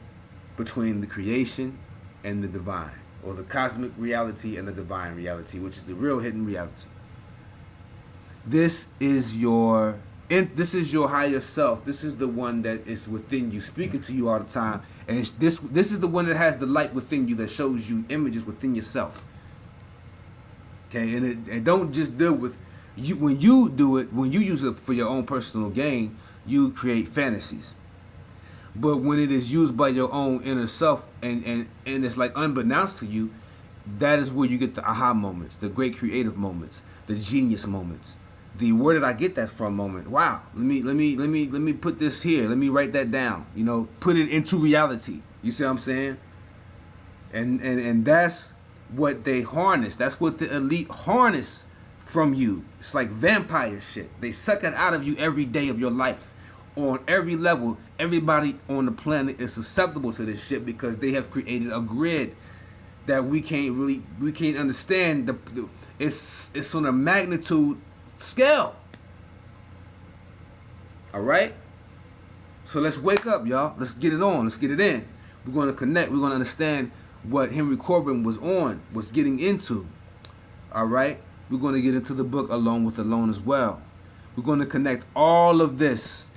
between the creation and the divine, or the cosmic reality and the divine reality, which is the real hidden reality. This is your higher self. This is the one that is within you, speaking to you all the time. And this is the one that has the light within you that shows you images within yourself. Okay, and don't just deal with you when you do it. When you use it for your own personal gain, you create fantasies. But when it is used by your own inner self, and it's like unbeknownst to you, that is where you get the aha moments, the great creative moments, the genius moments. The where did I get that from moment? Wow, let me put this here. Let me write that down. You know, put it into reality. You see what I'm saying? And that's what they harness. That's what the elite harness from you. It's like vampire shit. They suck it out of you every day of your life. On every level, everybody on the planet is susceptible to this shit because they have created a grid that we can't understand. It's on a magnitude scale. All right? So let's wake up, y'all. Let's get it on. Let's get it in. We're going to connect. We're going to understand what Henri Corbin was getting into. All right? We're going to get into the book Alone with Alone as well. We're going to connect all of this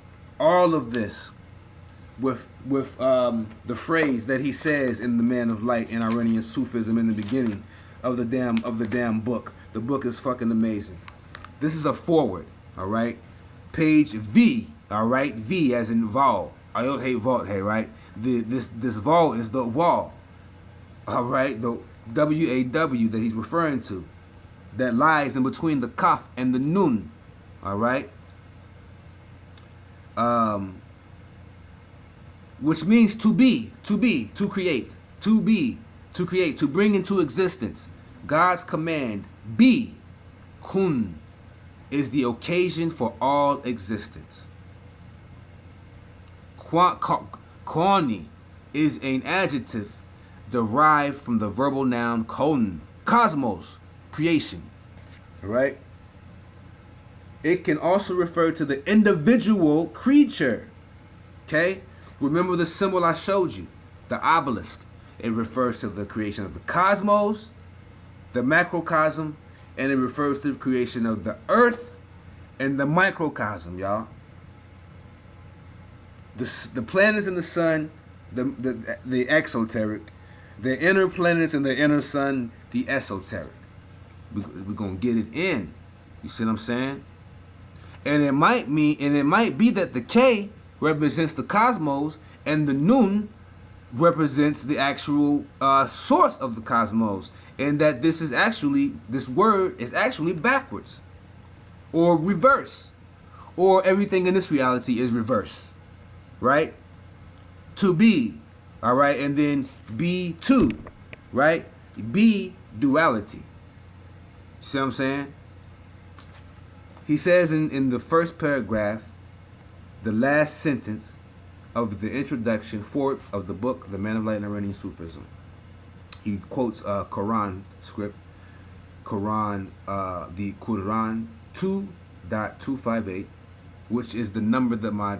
with the phrase that he says in The Man of Light in Iranian Sufism in the beginning of the damn book. The book is fucking amazing. This is a forward, all right? Page V, all right? V as in vol. I don't hate vault, hey, right? This vol is the wall, all right? The W-A-W that he's referring to, that lies in between the kaf and the nun, all right? Which means to be, to create, to bring into existence. God's command, be, kun, is the occasion for all existence. Kwani is an adjective derived from the verbal noun kon, cosmos, creation. All right? It can also refer to the individual creature. Okay? Remember the symbol I showed you, the obelisk. It refers to the creation of the cosmos, the macrocosm, and it refers to the creation of the earth and the microcosm, y'all. The planets and the sun, the exoteric, the inner planets and the inner sun, the esoteric. We're gonna get it in. You see what I'm saying? And it might be that the K represents the cosmos and the Nun represents the actual source of the cosmos, and that this word is actually backwards or reverse, or everything in this reality is reverse, right? To be, all right, and then be two, right? Be duality. See what I'm saying? He says in the first paragraph, the last sentence of the introduction of the book, The Man of Light and Iranian Sufism. He quotes Quran script, the Quran 2.258, which is the number that my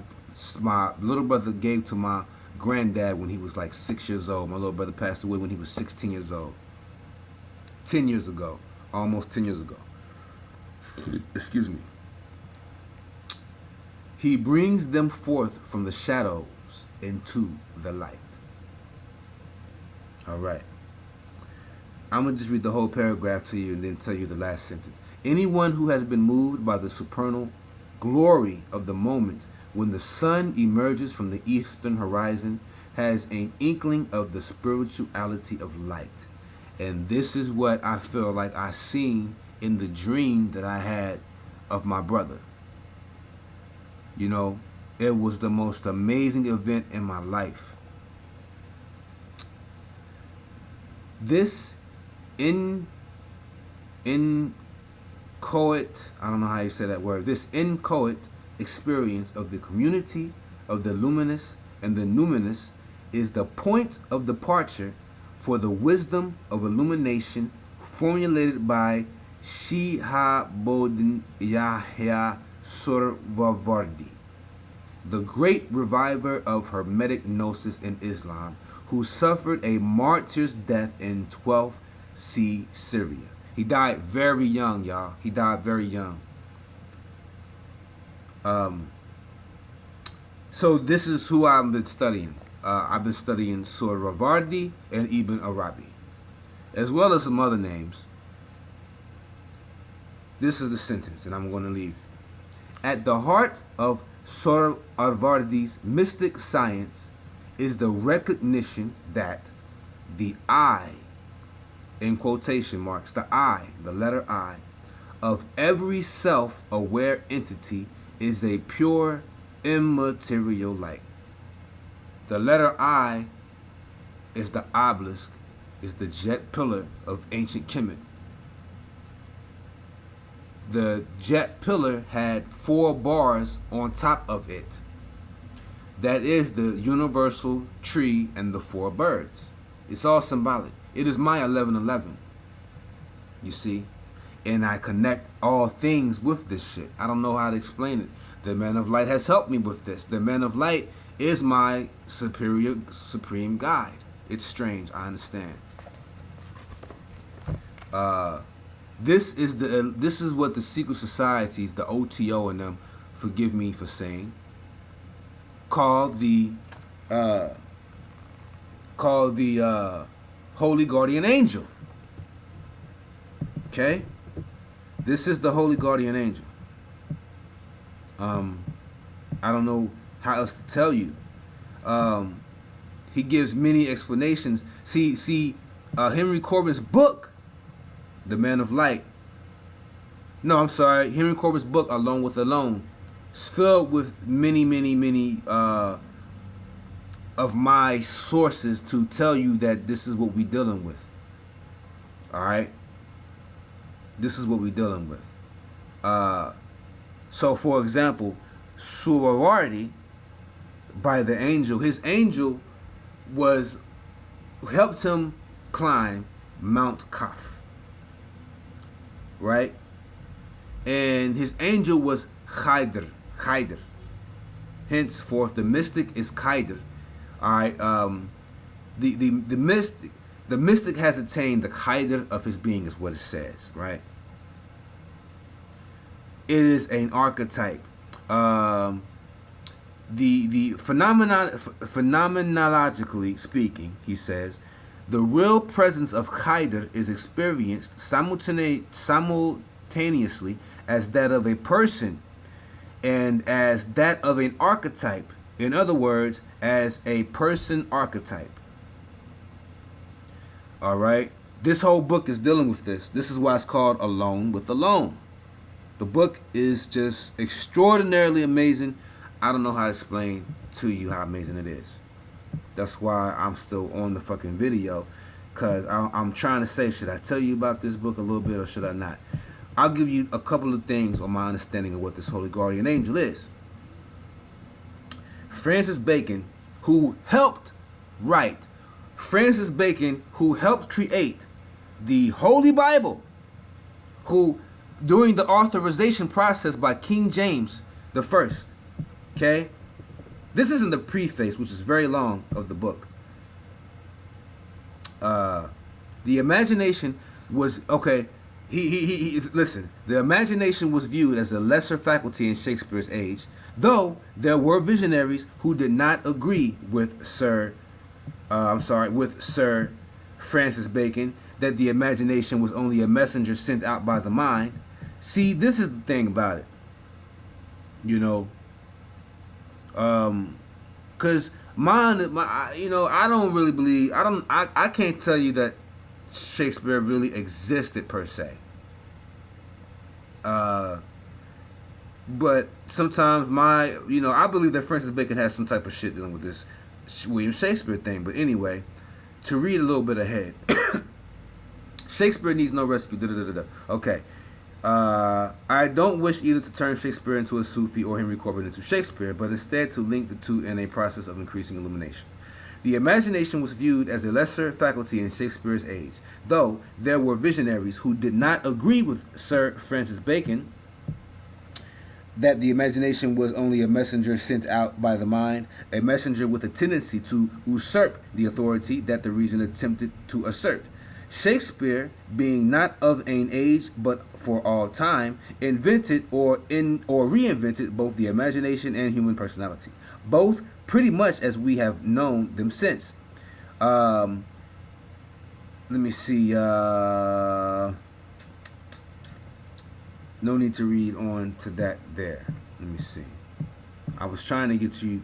little brother gave to my granddad when he was like 6 years old. My little brother passed away when he was 16 years old. 10 years ago. Almost 10 years ago. Excuse me. He brings them forth from the shadows into the light. All right. I'm going to just read the whole paragraph to you and then tell you the last sentence. Anyone who has been moved by the supernal glory of the moment when the sun emerges from the eastern horizon has an inkling of the spirituality of light. And this is what I feel like I seen in the dream that I had of my brother. You know, it was the most amazing event in my life. This inchoate, I don't know how you say that word, this inchoate experience of the community of the luminous and the numinous is the point of departure for the wisdom of illumination formulated by Shihabuddin Yahya Survavardi, the great reviver of Hermetic Gnosis in Islam, who suffered a martyr's death in 12th C. Syria. He died very young, y'all. He died very young. So this is who I've been studying. I've been studying Survavardi and Ibn Arabi, as well as some other names. This is the sentence, and I'm going to leave. At the heart of Survavardi's mystic science is the recognition that the I, in quotation marks, the I, the letter I, of every self-aware entity is a pure immaterial light. The letter I is the obelisk, is the jet pillar of ancient Kemet. The jet pillar had 4 bars on top of it. That is the universal tree and the 4 birds. It's all symbolic. It is my 1111. You see? And I connect all things with this shit. I don't know how to explain it. The Man of Light has helped me with this. The Man of Light is my supreme guide. It's strange, I understand. This is what the secret societies, the OTO and them, forgive me for saying, call the Holy Guardian Angel. Okay? This is the Holy Guardian Angel. I don't know how else to tell you. He gives many explanations. See, Henri Corbin's book, The Man of Light. No, I'm sorry. Henri Corbin's book, Alone with Alone, is filled with many of my sources to tell you that this is what we're dealing with. All right? This is what we're dealing with. So, for example, Survavardi, by the angel, his angel helped him climb Mount Kaf. Right? And his angel was Khayder. Henceforth, the mystic is Khayder. All right. The mystic has attained the Qadr of his being, is what it says, right? It is an archetype. The phenomenologically speaking, he says, the real presence of Qadr is experienced simultaneously as that of a person and as that of an archetype. In other words, as a person archetype. All right. This whole book is dealing with this. This is why it's called Alone with Alone. The book is just extraordinarily amazing. I don't know how to explain to you how amazing it is. That's why I'm still on the fucking video, because I'm trying to say, should I tell you about this book a little bit or should I not? I'll give you a couple of things on my understanding of what this Holy Guardian Angel is. Francis Bacon, who helped create the Holy Bible, who during the authorization process by King James the First, okay? This isn't the preface, which is very long, of the book. The imagination was, okay, listen, the imagination was viewed as a lesser faculty in Shakespeare's age, though there were visionaries who did not agree with Sir Francis Bacon that the imagination was only a messenger sent out by the mind. See, this is the thing about it. You know, because I don't really believe, I can't tell you that Shakespeare really existed per se. But sometimes I believe that Francis Bacon has some type of shit dealing with this William Shakespeare thing. But anyway, to read a little bit ahead, Shakespeare needs no rescue. Okay. I don't wish either to turn Shakespeare into a Sufi or Henri Corbin into Shakespeare, but instead to link the two in a process of increasing illumination. The imagination was viewed as a lesser faculty in Shakespeare's age, though there were visionaries who did not agree with Sir Francis Bacon that the imagination was only a messenger sent out by the mind, a messenger with a tendency to usurp the authority that the reason attempted to assert. Shakespeare, being not of an age but for all time, invented or reinvented both the imagination and human personality, both pretty much as we have known them since. Let me see. No need to read on to that there. Let me see. I was trying to get you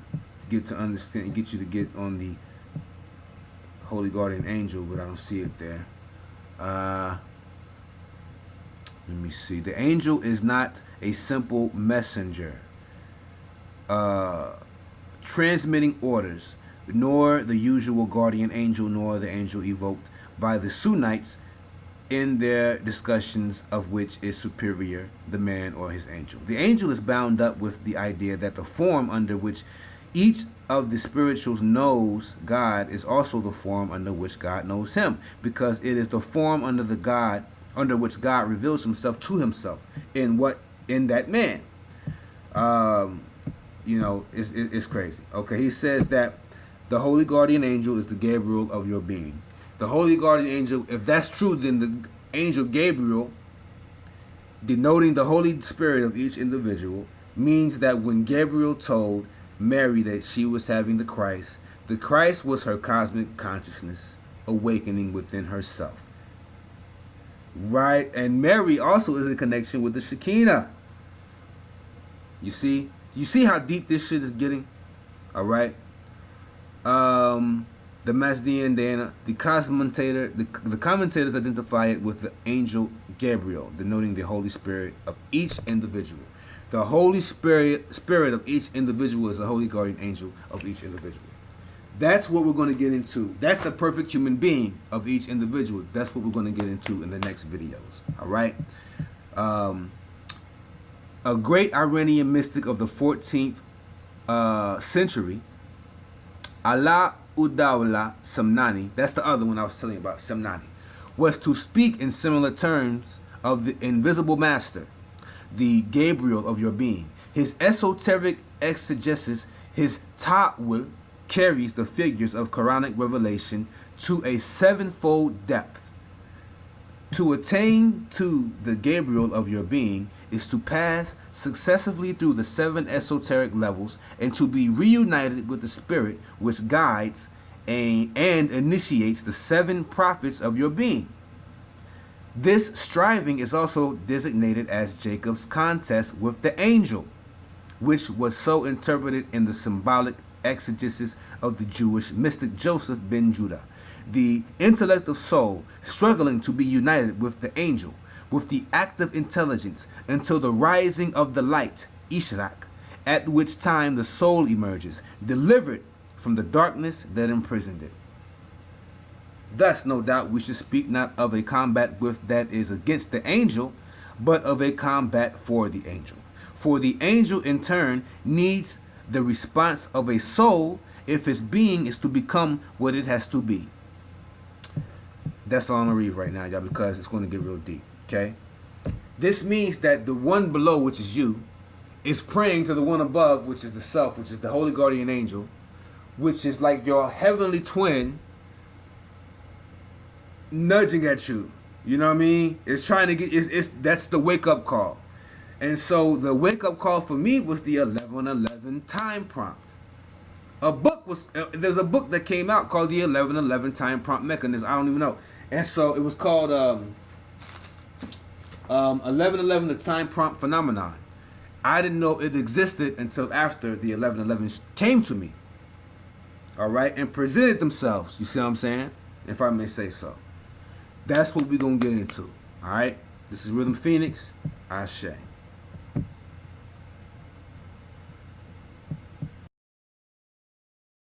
to understand, get you to get on the Holy Guardian Angel, but I don't see it there. Let me see. The angel is not a simple messenger transmitting orders, nor the usual guardian angel, nor the angel evoked by the Sunnites in their discussions of which is superior, the man or his angel. The angel is bound up with the idea that the form under which each of the spirituals knows God is also the form under which God knows him, because it is the form under which God reveals himself to himself in that man. It's crazy. Okay, he says that the Holy Guardian Angel is the Gabriel of your being. The Holy Guardian Angel, if that's true, then the angel Gabriel, denoting the Holy Spirit of each individual, means that when Gabriel told Mary that she was having the Christ was her cosmic consciousness awakening within herself. Right? And Mary also is in connection with the Shekinah. You see how deep this shit is getting? All right? The Mazdian Dana, the commentators identify it with the angel Gabriel, denoting the Holy Spirit of each individual. The Holy Spirit of each individual is the Holy Guardian Angel of each individual. That's what we're going to get into. That's the perfect human being of each individual. That's what we're going to get into in the next videos. All right? A great Iranian mystic of the 14th century, Allah Udawla Samnani, that's the other one I was telling you about, Samnani, was to speak in similar terms of the invisible master, the Gabriel of your being. His esoteric exegesis, his ta'wil, carries the figures of Quranic revelation to a sevenfold depth. To attain to the Gabriel of your being is to pass successively through the 7 esoteric levels and to be reunited with the spirit which guides and initiates the 7 prophets of your being. This striving is also designated as Jacob's contest with the angel, which was so interpreted in the symbolic exegesis of the Jewish mystic Joseph ben Judah. The intellect of soul struggling to be united with the angel, with the active intelligence until the rising of the light, Ishraq, at which time the soul emerges, delivered from the darkness that imprisoned it. Thus, no doubt, we should speak not of a combat with that is against the angel, but of a combat for the angel. For the angel, in turn, needs the response of a soul if his being is to become what it has to be. That's all I'm going to read right now, y'all, because it's going to get real deep, okay? This means that the one below, which is you, is praying to the one above, which is the self, which is the holy guardian angel, which is like your heavenly twin nudging at you. You know what I mean? It's trying to get, that's the wake-up call. And so the wake-up call for me was the 1111 time prompt. There's a book that came out called the 1111 time prompt mechanism. I don't even know. And so it was called 1111 the time prompt phenomenon. I didn't know it existed until after the 1111 came to me. All right, and presented themselves. You see what I'm saying? If I may say so. That's what we're going to get into. All right? This is Rhythm Phoenix. Ashe.